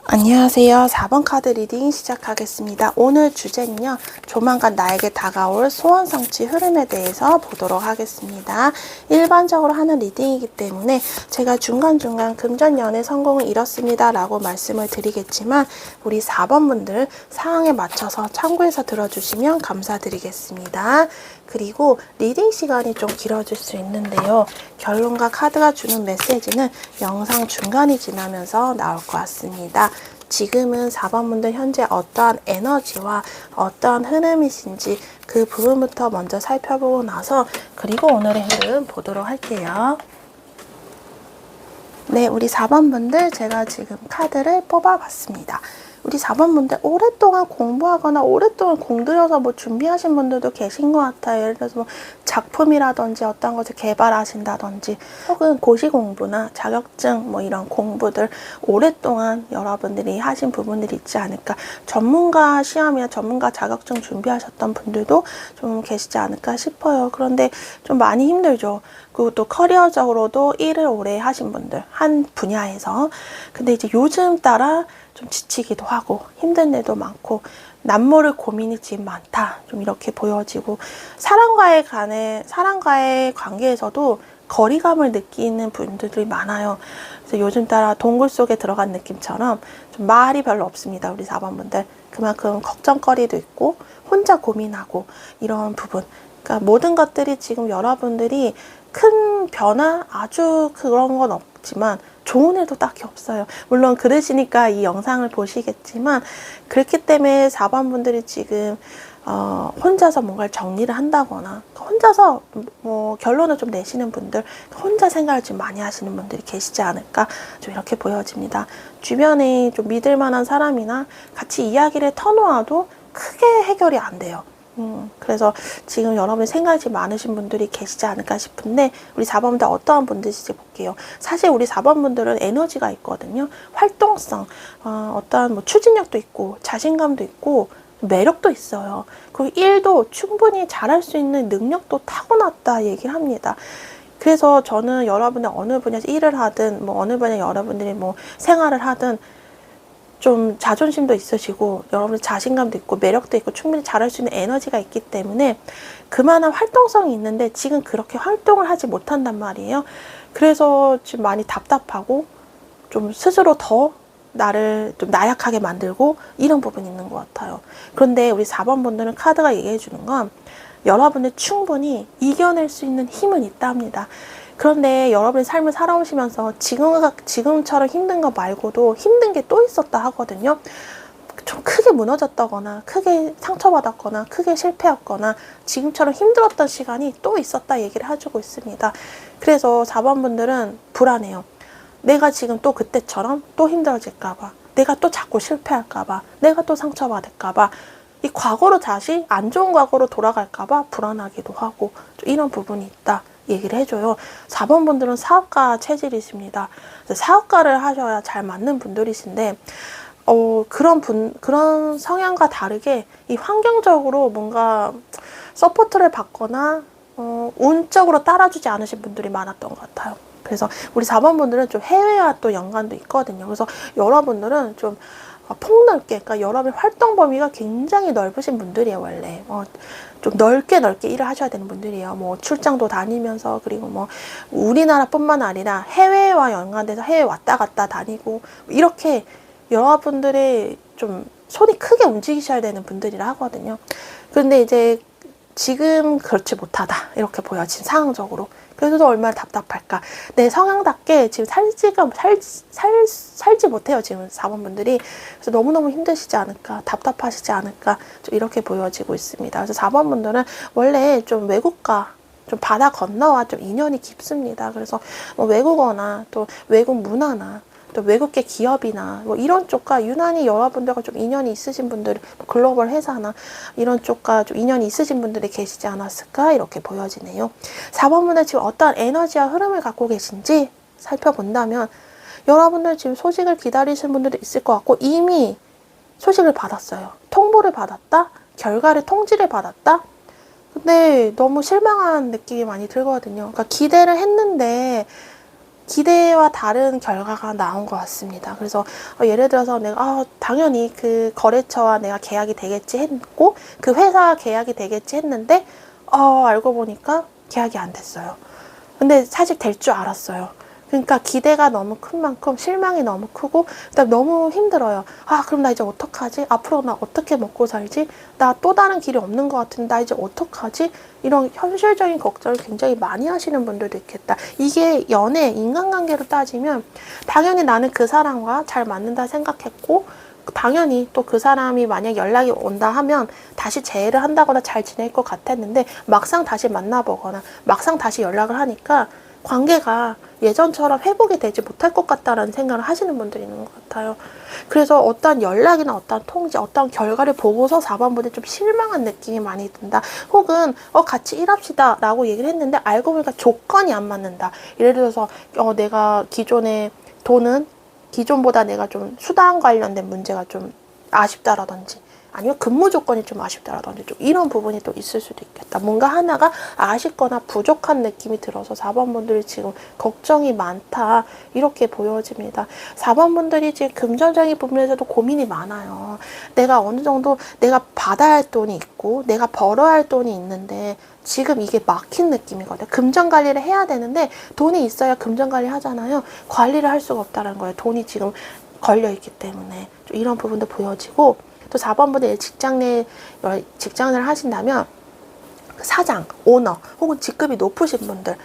안녕하세요. 4번 카드 리딩 시작하겠습니다. 오늘 주제는요, 조만간 나에게 다가올 소원 성취 흐름에 대해서 보도록 하겠습니다. 일반적으로 하는 리딩이기 때문에 제가 중간중간 금전 연애 성공을 이뤘습니다 라고 말씀을 드리겠지만, 우리 4번 분들 상황에 맞춰서 참고해서 들어주시면 감사드리겠습니다. 그리고 리딩 시간이 좀 길어질 수 있는데요, 결론과 카드가 주는 메시지는 영상 중간이 지나면서 나올 것 같습니다. 지금은 4번 분들 현재 어떠한 에너지와 어떠한 흐름이신지 그 부분부터 먼저 살펴보고 나서 그리고 오늘의 흐름 보도록 할게요. 네, 우리 4번 분들 제가 지금 카드를 뽑아봤습니다. 우리 4번 분들 오랫동안 공부하거나 오랫동안 공들여서 뭐 준비하신 분들도 계신 것 같아요. 예를 들어서 뭐 작품이라든지 어떤 것을 개발하신다든지 혹은 고시 공부나 자격증 뭐 이런 공부들 오랫동안 여러분들이 하신 부분들이 있지 않을까. 전문가 시험이나 전문가 자격증 준비하셨던 분들도 좀 계시지 않을까 싶어요. 그런데 좀 많이 힘들죠. 그리고 또 커리어적으로도 일을 오래 하신 분들 한 분야에서. 근데 이제 요즘 따라 좀 지치기도 하고 힘든 일도 많고 남모를 고민이 지금 많다, 좀 이렇게 보여지고 사람과의 관계에서도 거리감을 느끼는 분들이 많아요. 그래서 요즘 따라 동굴 속에 들어간 느낌처럼 좀 말이 별로 없습니다. 우리 4번 분들 그만큼 걱정거리도 있고 혼자 고민하고 이런 부분, 그러니까 모든 것들이 지금 여러분들이 큰 변화 아주 그런 건 없지만 좋은 일도 딱히 없어요. 물론 그러시니까 이 영상을 보시겠지만, 그렇기 때문에 4번 분들이 지금 혼자서 뭔가를 정리를 한다거나 혼자서 뭐 결론을 좀 내시는 분들, 혼자 생각을 좀 많이 하시는 분들이 계시지 않을까, 좀 이렇게 보여집니다. 주변에 좀 믿을 만한 사람이나 같이 이야기를 터놓아도 크게 해결이 안 돼요. 그래서 지금 여러분이 생각이 좀 많으신 분들이 계시지 않을까 싶은데, 우리 4번 분들 어떠한 분들인지 볼게요. 사실 우리 4번 분들은 에너지가 있거든요. 활동성, 어떠한 뭐 추진력도 있고 자신감도 있고 매력도 있어요. 그리고 일도 충분히 잘할 수 있는 능력도 타고났다 얘기를 합니다. 그래서 저는 여러분들 어느 분야에서 일을 하든 뭐 어느 분야 여러분들이 뭐 생활을 하든 좀 자존심도 있으시고 여러분의 자신감도 있고 매력도 있고 충분히 잘할 수 있는 에너지가 있기 때문에 그만한 활동성이 있는데 지금 그렇게 활동을 하지 못한단 말이에요. 그래서 지금 많이 답답하고 좀 스스로 더 나를 좀 나약하게 만들고 이런 부분이 있는 것 같아요. 그런데 우리 4번 분들은 카드가 얘기해 주는 건 여러분이 충분히 이겨낼 수 있는 힘은 있다 합니다. 그런데 여러분의 삶을 살아오시면서 지금처럼 힘든 거 말고도 힘든 게 또 있었다 하거든요. 좀 크게 무너졌다거나 크게 상처받았거나 크게 실패했거나 지금처럼 힘들었던 시간이 또 있었다 얘기를 해주고 있습니다. 그래서 4번 분들은 불안해요. 내가 지금 또 그때처럼 또 힘들어질까봐, 내가 또 자꾸 실패할까봐, 내가 또 상처받을까봐, 이 과거로 다시 안 좋은 과거로 돌아갈까봐 불안하기도 하고 이런 부분이 있다 얘기를 해줘요. 4번 분들은 사업가 체질이십니다. 사업가를 하셔야 잘 맞는 분들이신데, 그런 성향과 다르게 이 환경적으로 뭔가 서포트를 받거나, 운적으로 따라주지 않으신 분들이 많았던 것 같아요. 그래서 우리 4번 분들은 좀 해외와 또 연관도 있거든요. 그래서 여러분들은 좀 폭넓게, 그러니까 여러분의 활동 범위가 굉장히 넓으신 분들이에요, 원래. 좀 넓게 일을 하셔야 되는 분들이에요. 뭐 출장도 다니면서, 그리고 뭐 우리나라뿐만 아니라 해외와 연관돼서 해외 왔다 갔다 다니고, 이렇게 여러분들의 좀 손이 크게 움직이셔야 되는 분들이라 하거든요. 그런데 이제 지금 그렇지 못하다 이렇게 보여진 상황적으로. 그래도 얼마나 답답할까. 내 성향답게 지금 살지 못해요, 지금 4번 분들이. 그래서 너무너무 힘드시지 않을까, 답답하시지 않을까, 좀 이렇게 보여지고 있습니다. 그래서 4번 분들은 원래 좀 외국과 좀 바다 건너와 좀 인연이 깊습니다. 그래서 뭐 외국어나 또 외국 문화나 또 외국계 기업이나 뭐 이런 쪽과 유난히 여러분들과 좀 인연이 있으신 분들, 글로벌 회사나 이런 쪽과 좀 인연이 있으신 분들이 계시지 않았을까 이렇게 보여지네요. 4번 분들 지금 어떤 에너지와 흐름을 갖고 계신지 살펴본다면, 여러분들 지금 소식을 기다리시는 분들이 있을 것 같고 이미 소식을 받았어요. 통보를 받았다, 결과를 통지를 받았다. 근데 너무 실망한 느낌이 많이 들거든요. 그러니까 기대를 했는데 기대와 다른 결과가 나온 것 같습니다. 그래서 예를 들어서 내가 당연히 그 거래처와 내가 계약이 되겠지 했고 그 회사 계약이 되겠지 했는데 알고 보니까 계약이 안 됐어요. 근데 사실 될 줄 알았어요. 그러니까 기대가 너무 큰 만큼 실망이 너무 크고 그다음에 너무 힘들어요. 그럼 나 이제 어떡하지? 앞으로 나 어떻게 먹고 살지? 나 또 다른 길이 없는 것 같은데 나 이제 어떡하지? 이런 현실적인 걱정을 굉장히 많이 하시는 분들도 있겠다. 이게 연애, 인간관계로 따지면 당연히 나는 그 사람과 잘 맞는다 생각했고 당연히 또 그 사람이 만약 연락이 온다 하면 다시 재회를 한다거나 잘 지낼 것 같았는데 막상 다시 만나보거나 막상 다시 연락을 하니까 관계가 예전처럼 회복이 되지 못할 것 같다라는 생각을 하시는 분들이 있는 것 같아요. 그래서 어떤 연락이나 어떤 통지, 어떤 결과를 보고서 4번분이 좀 실망한 느낌이 많이 든다. 혹은 같이 일합시다 라고 얘기를 했는데 알고 보니까 조건이 안 맞는다. 예를 들어서 내가 기존에 돈은 기존보다 내가 좀 수당 관련된 문제가 좀 아쉽다라든지 아니면 근무 조건이 좀 아쉽다라든지 좀 이런 부분이 또 있을 수도 있겠다. 뭔가 하나가 아쉽거나 부족한 느낌이 들어서 4번분들이 지금 걱정이 많다 이렇게 보여집니다. 4번분들이 지금 금전적인 부분에서도 고민이 많아요. 내가 어느 정도 내가 받아야 할 돈이 있고 내가 벌어야 할 돈이 있는데 지금 이게 막힌 느낌이거든요. 금전 관리를 해야 되는데 돈이 있어야 금전 관리 하잖아요. 관리를 할 수가 없다는 거예요. 돈이 지금 걸려있기 때문에 좀 이런 부분도 보여지고 또 4번분이 직장을 하신다면 사장, 오너 혹은 직급이 높으신 분들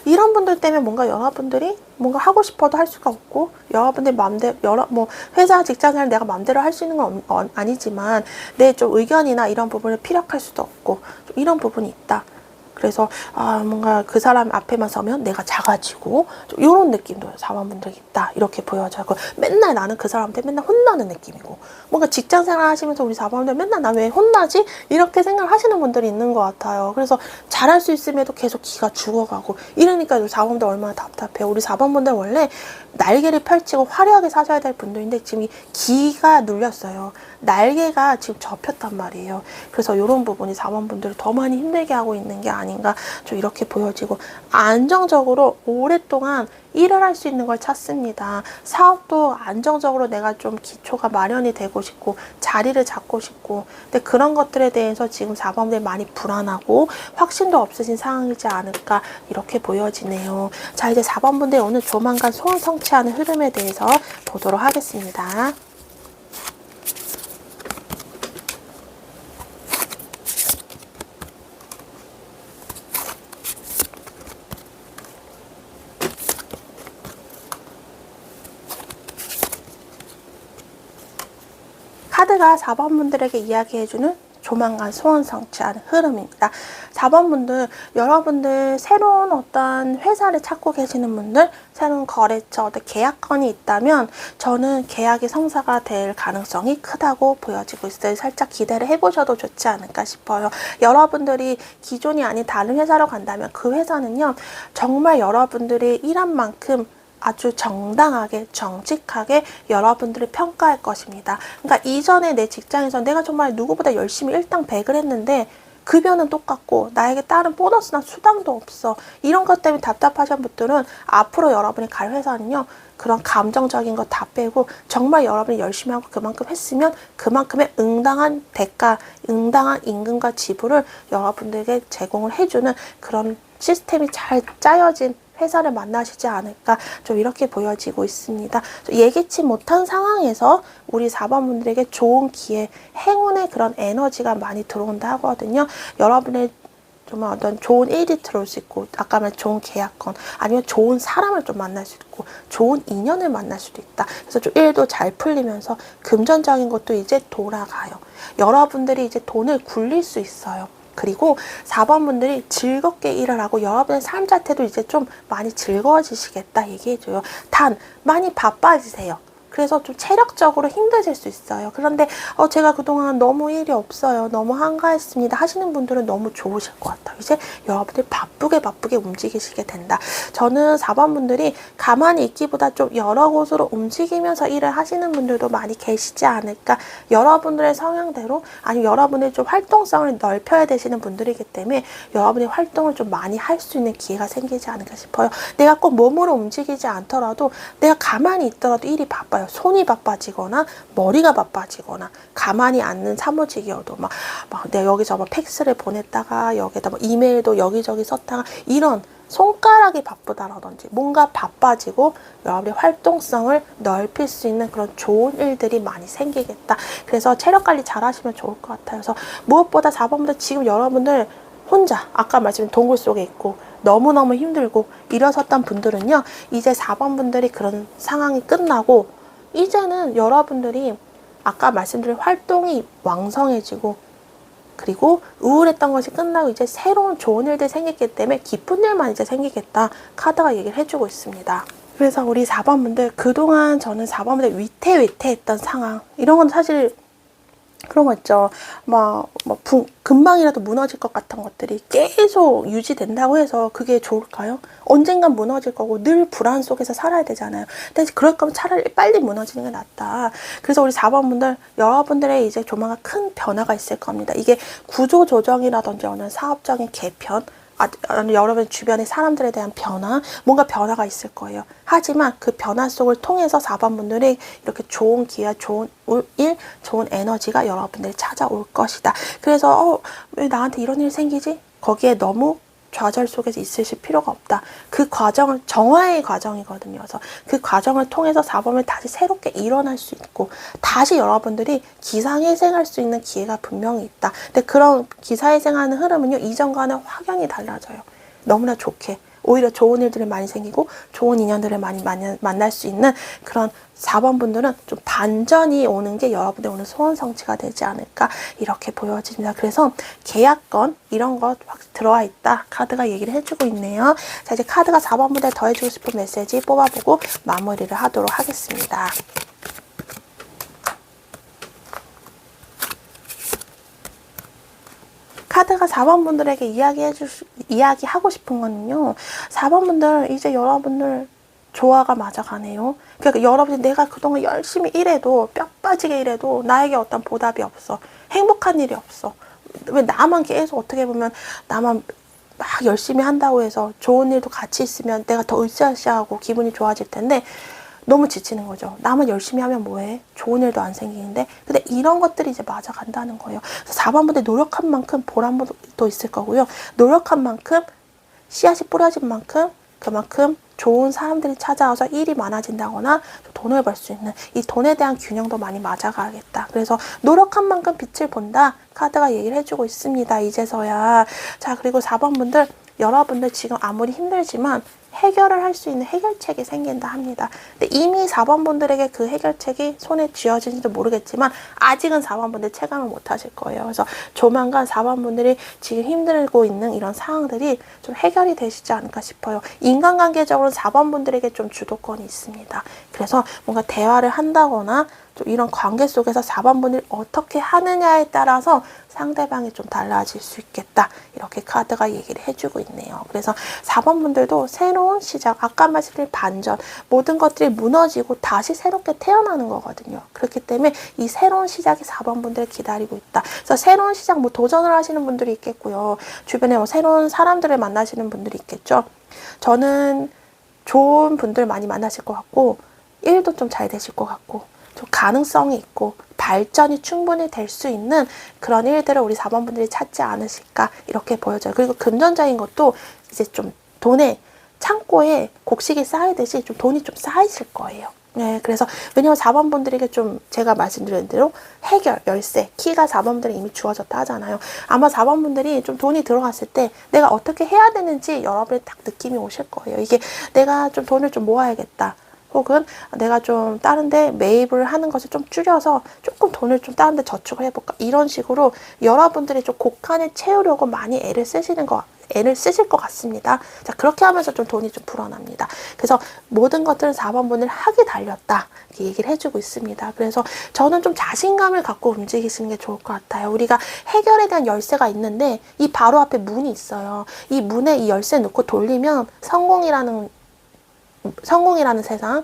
이런 분들 때문에 뭔가 여러분들이 뭔가 하고 싶어도 할 수가 없고 여러분들 마음대로 회사 직장생활 내가 마음대로 할 수 있는 건 아니지만 내 좀 의견이나 이런 부분을 피력할 수도 없고 좀 이런 부분이 있다. 그래서 뭔가 그 사람 앞에만 서면 내가 작아지고 좀 이런 느낌도 4번분들이 있다 이렇게 보여져요. 맨날 나는 그 사람한테 맨날 혼나는 느낌이고 뭔가 직장생활 하시면서 우리 4번분들 맨날 나 왜 혼나지? 이렇게 생각하시는 분들이 있는 것 같아요. 그래서 잘할 수 있음에도 계속 기가 죽어가고 이러니까 우리 4번분들 얼마나 답답해요. 우리 4번분들 원래 날개를 펼치고 화려하게 사셔야 될 분들인데 지금 기가 눌렸어요. 날개가 지금 접혔단 말이에요. 그래서 이런 부분이 4번분들을 더 많이 힘들게 하고 있는 게 아닌가 좀 이렇게 보여지고 안정적으로 오랫동안 일을 할 수 있는 걸 찾습니다. 사업도 안정적으로 내가 좀 기초가 마련이 되고 싶고 자리를 잡고 싶고 근데 그런 것들에 대해서 지금 4번분들이 많이 불안하고 확신도 없으신 상황이지 않을까 이렇게 보여지네요. 자 이제 4번분들이 오늘 조만간 소원 성취하는 흐름에 대해서 보도록 하겠습니다. 카드가 4번분들에게 이야기해주는 조만간 소원 성취하는 흐름입니다. 4번분들, 여러분들 새로운 어떤 회사를 찾고 계시는 분들, 새로운 거래처, 계약건이 있다면 저는 계약이 성사가 될 가능성이 크다고 보여지고 있어요. 살짝 기대를 해보셔도 좋지 않을까 싶어요. 여러분들이 기존이 아닌 다른 회사로 간다면 그 회사는요, 정말 여러분들이 일한 만큼 아주 정당하게 정직하게 여러분들을 평가할 것입니다. 그러니까 이전에 내 직장에서 내가 정말 누구보다 열심히 일당백을 했는데 급여는 똑같고 나에게 다른 보너스나 수당도 없어. 이런 것 때문에 답답하신 분들은 앞으로 여러분이 갈 회사는요. 그런 감정적인 거 다 빼고 정말 여러분이 열심히 하고 그만큼 했으면 그만큼의 응당한 대가, 응당한 임금과 지불을 여러분들에게 제공을 해주는 그런 시스템이 잘 짜여진 회사를 만나시지 않을까 좀 이렇게 보여지고 있습니다. 예기치 못한 상황에서 우리 4번분들에게 좋은 기회, 행운의 그런 에너지가 많이 들어온다 하거든요. 여러분의 정말 어떤 좋은 일이 들어올 수 있고 아까 말한 좋은 계약건 아니면 좋은 사람을 좀 만날 수 있고 좋은 인연을 만날 수도 있다. 그래서 좀 일도 잘 풀리면서 금전적인 것도 이제 돌아가요. 여러분들이 이제 돈을 굴릴 수 있어요. 그리고 4번분들이 즐겁게 일을 하고 여러분의 삶 자체도 이제 좀 많이 즐거워지시겠다 얘기해줘요. 단 많이 바빠지세요. 그래서 좀 체력적으로 힘드실 수 있어요. 그런데 제가 그동안 너무 일이 없어요. 너무 한가했습니다. 하시는 분들은 너무 좋으실 것 같아요. 이제 여러분들 바쁘게 움직이시게 된다. 저는 4번 분들이 가만히 있기보다 좀 여러 곳으로 움직이면서 일을 하시는 분들도 많이 계시지 않을까. 여러분들의 성향대로 아니면 여러분의 좀 활동성을 넓혀야 되시는 분들이기 때문에 여러분의 활동을 좀 많이 할 수 있는 기회가 생기지 않을까 싶어요. 내가 꼭 몸으로 움직이지 않더라도 내가 가만히 있더라도 일이 바빠요. 손이 바빠지거나 머리가 바빠지거나 가만히 앉는 사무직이어도 막 내가 여기서 뭐 팩스를 보냈다가 여기다 뭐 이메일도 여기저기 썼다가 이런 손가락이 바쁘다라든지 뭔가 바빠지고 여러분의 활동성을 넓힐 수 있는 그런 좋은 일들이 많이 생기겠다. 그래서 체력 관리 잘 하시면 좋을 것 같아요. 그래서 무엇보다 4번보다 지금 여러분들 혼자 아까 말씀드린 동굴 속에 있고 너무너무 힘들고 일어섰던 분들은요. 이제 4번 분들이 그런 상황이 끝나고 이제는 여러분들이 아까 말씀드린 활동이 왕성해지고 그리고 우울했던 것이 끝나고 이제 새로운 좋은 일들이 생겼기 때문에 기쁜 일만 이제 생기겠다. 카드가 얘기를 해주고 있습니다. 그래서 우리 4번 분들 그동안 저는 4번 분들 위태위태했던 상황 이런 건 사실 그런 거 있죠. 금방이라도 무너질 것 같은 것들이 계속 유지된다고 해서 그게 좋을까요? 언젠간 무너질 거고 늘 불안 속에서 살아야 되잖아요. 근데 그럴 거면 차라리 빨리 무너지는 게 낫다. 그래서 우리 4번 분들, 여러분들의 이제 조만간 큰 변화가 있을 겁니다. 이게 구조 조정이라든지 어느 사업적인 개편, 여러분 주변의 사람들에 대한 변화, 뭔가 변화가 있을 거예요. 하지만 그 변화 속을 통해서 4번 분들이 이렇게 좋은 기회, 좋은 일, 좋은 에너지가 여러분들이 찾아올 것이다. 그래서 왜 나한테 이런 일이 생기지? 거기에 너무 좌절 속에서 있으실 필요가 없다. 그 과정은 정화의 과정이거든요. 그래서 그 과정을 통해서 4번을 다시 새롭게 일어날 수 있고 다시 여러분들이 기상회생할 수 있는 기회가 분명히 있다. 근데 그런 기사회생하는 흐름은요. 이전과는 확연히 달라져요. 너무나 좋게. 오히려 좋은 일들이 많이 생기고 좋은 인연들을 많이 만날 수 있는 그런 4번 분들은 좀 반전이 오는 게 여러분의 오늘 소원 성취가 되지 않을까 이렇게 보여집니다. 그래서 계약건 이런 거 확 들어와 있다. 카드가 얘기를 해주고 있네요. 자, 이제 카드가 4번 분들 더해주고 싶은 메시지 뽑아보고 마무리를 하도록 하겠습니다. 카드가 4번 분들에게 이야기하고 싶은 거는요. 4번 분들 이제 여러분들 조화가 맞아가네요. 그러니까 여러분이 내가 그동안 열심히 일해도 뼈 빠지게 일해도 나에게 어떤 보답이 없어. 행복한 일이 없어. 왜 나만 계속 어떻게 보면 나만 막 열심히 한다고 해서 좋은 일도 같이 있으면 내가 더 으쌰으쌰하고 기분이 좋아질 텐데 너무 지치는 거죠. 나만 열심히 하면 뭐해? 좋은 일도 안 생기는데. 근데 이런 것들이 이제 맞아간다는 거예요. 그래서 4번 분들 노력한 만큼 보람도 있을 거고요. 노력한 만큼 씨앗이 뿌려진 만큼 그만큼 좋은 사람들이 찾아와서 일이 많아진다거나 돈을 벌 수 있는 이 돈에 대한 균형도 많이 맞아가겠다. 그래서 노력한 만큼 빛을 본다. 카드가 얘기를 해주고 있습니다. 이제서야. 자, 그리고 4번 분들 여러분들 지금 아무리 힘들지만 해결을 할 수 있는 해결책이 생긴다 합니다. 근데 이미 4번 분들에게 그 해결책이 손에 쥐어진지도 모르겠지만 아직은 4번 분들 체감을 못 하실 거예요. 그래서 조만간 4번 분들이 지금 힘들고 있는 이런 상황들이 좀 해결이 되시지 않을까 싶어요. 인간관계적으로 4번 분들에게 좀 주도권이 있습니다. 그래서 뭔가 대화를 한다거나 좀 이런 관계 속에서 4번 분들이 어떻게 하느냐에 따라서 상대방이 좀 달라질 수 있겠다. 이렇게 카드가 얘기를 해주고 있네요. 그래서 4번 분들도 새로운 시작, 아까 말씀드린 반전, 모든 것들이 무너지고 다시 새롭게 태어나는 거거든요. 그렇기 때문에 이 새로운 시작이 4번 분들을 기다리고 있다. 그래서 새로운 시작, 도전을 하시는 분들이 있겠고요. 주변에 새로운 사람들을 만나시는 분들이 있겠죠. 저는 좋은 분들 많이 만나실 것 같고, 일도 좀 잘 되실 것 같고, 좀 가능성이 있고 발전이 충분히 될 수 있는 그런 일들을 우리 4번 분들이 찾지 않으실까 이렇게 보여져요. 그리고 금전적인 것도 이제 좀 돈에 창고에 곡식이 쌓이듯이 좀 돈이 좀 쌓이실 거예요. 네, 그래서 왜냐면 4번 분들에게 좀 제가 말씀드린 대로 해결, 열쇠, 키가 4번 분들이 이미 주어졌다 하잖아요. 아마 4번 분들이 좀 돈이 들어갔을 때 내가 어떻게 해야 되는지 여러분이 딱 느낌이 오실 거예요. 이게 내가 좀 돈을 좀 모아야겠다. 혹은 내가 좀 다른 데 매입을 하는 것을 좀 줄여서 조금 돈을 좀 다른 데 저축을 해볼까. 이런 식으로 여러분들이 좀 곡간을 채우려고 많이 애를 쓰시는 거 애를 쓰실 것 같습니다. 자, 그렇게 하면서 좀 돈이 좀 불어납니다. 그래서 모든 것들은 4번 분들 학이 달렸다. 이렇게 얘기를 해주고 있습니다. 그래서 저는 좀 자신감을 갖고 움직이시는 게 좋을 것 같아요. 우리가 해결에 대한 열쇠가 있는데 이 바로 앞에 문이 있어요. 이 문에 이 열쇠 놓고 돌리면 성공이라는 세상,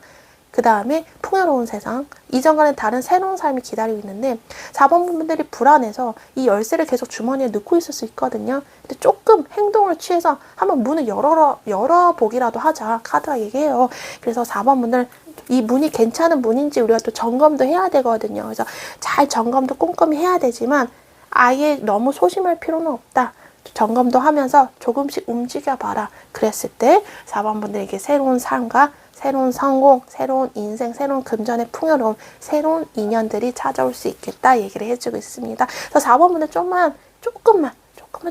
그 다음에 풍요로운 세상, 이전과는 다른 새로운 삶이 기다리고 있는데 4번 분들이 불안해서 이 열쇠를 계속 주머니에 넣고 있을 수 있거든요. 근데 조금 행동을 취해서 한번 문을 열어보기라도 하자. 카드가 얘기해요. 그래서 4번 분들 이 문이 괜찮은 문인지 우리가 또 점검도 해야 되거든요. 그래서 잘 점검도 꼼꼼히 해야 되지만 아예 너무 소심할 필요는 없다. 점검도 하면서 조금씩 움직여봐라. 그랬을 때 4번 분들에게 새로운 삶과 새로운 성공, 새로운 인생, 새로운 금전의 풍요로움, 새로운 인연들이 찾아올 수 있겠다 얘기를 해주고 있습니다. 그래서 4번 분들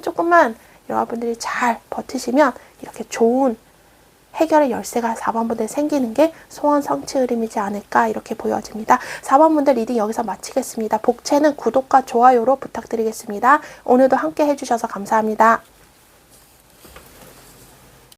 조금만 여러분들이 잘 버티시면 이렇게 좋은 해결의 열쇠가 4번 분들 생기는 게 소원 성취 흐름이지 않을까 이렇게 보여집니다. 4번 분들 리딩 여기서 마치겠습니다. 복채는 구독과 좋아요로 부탁드리겠습니다. 오늘도 함께 해주셔서 감사합니다.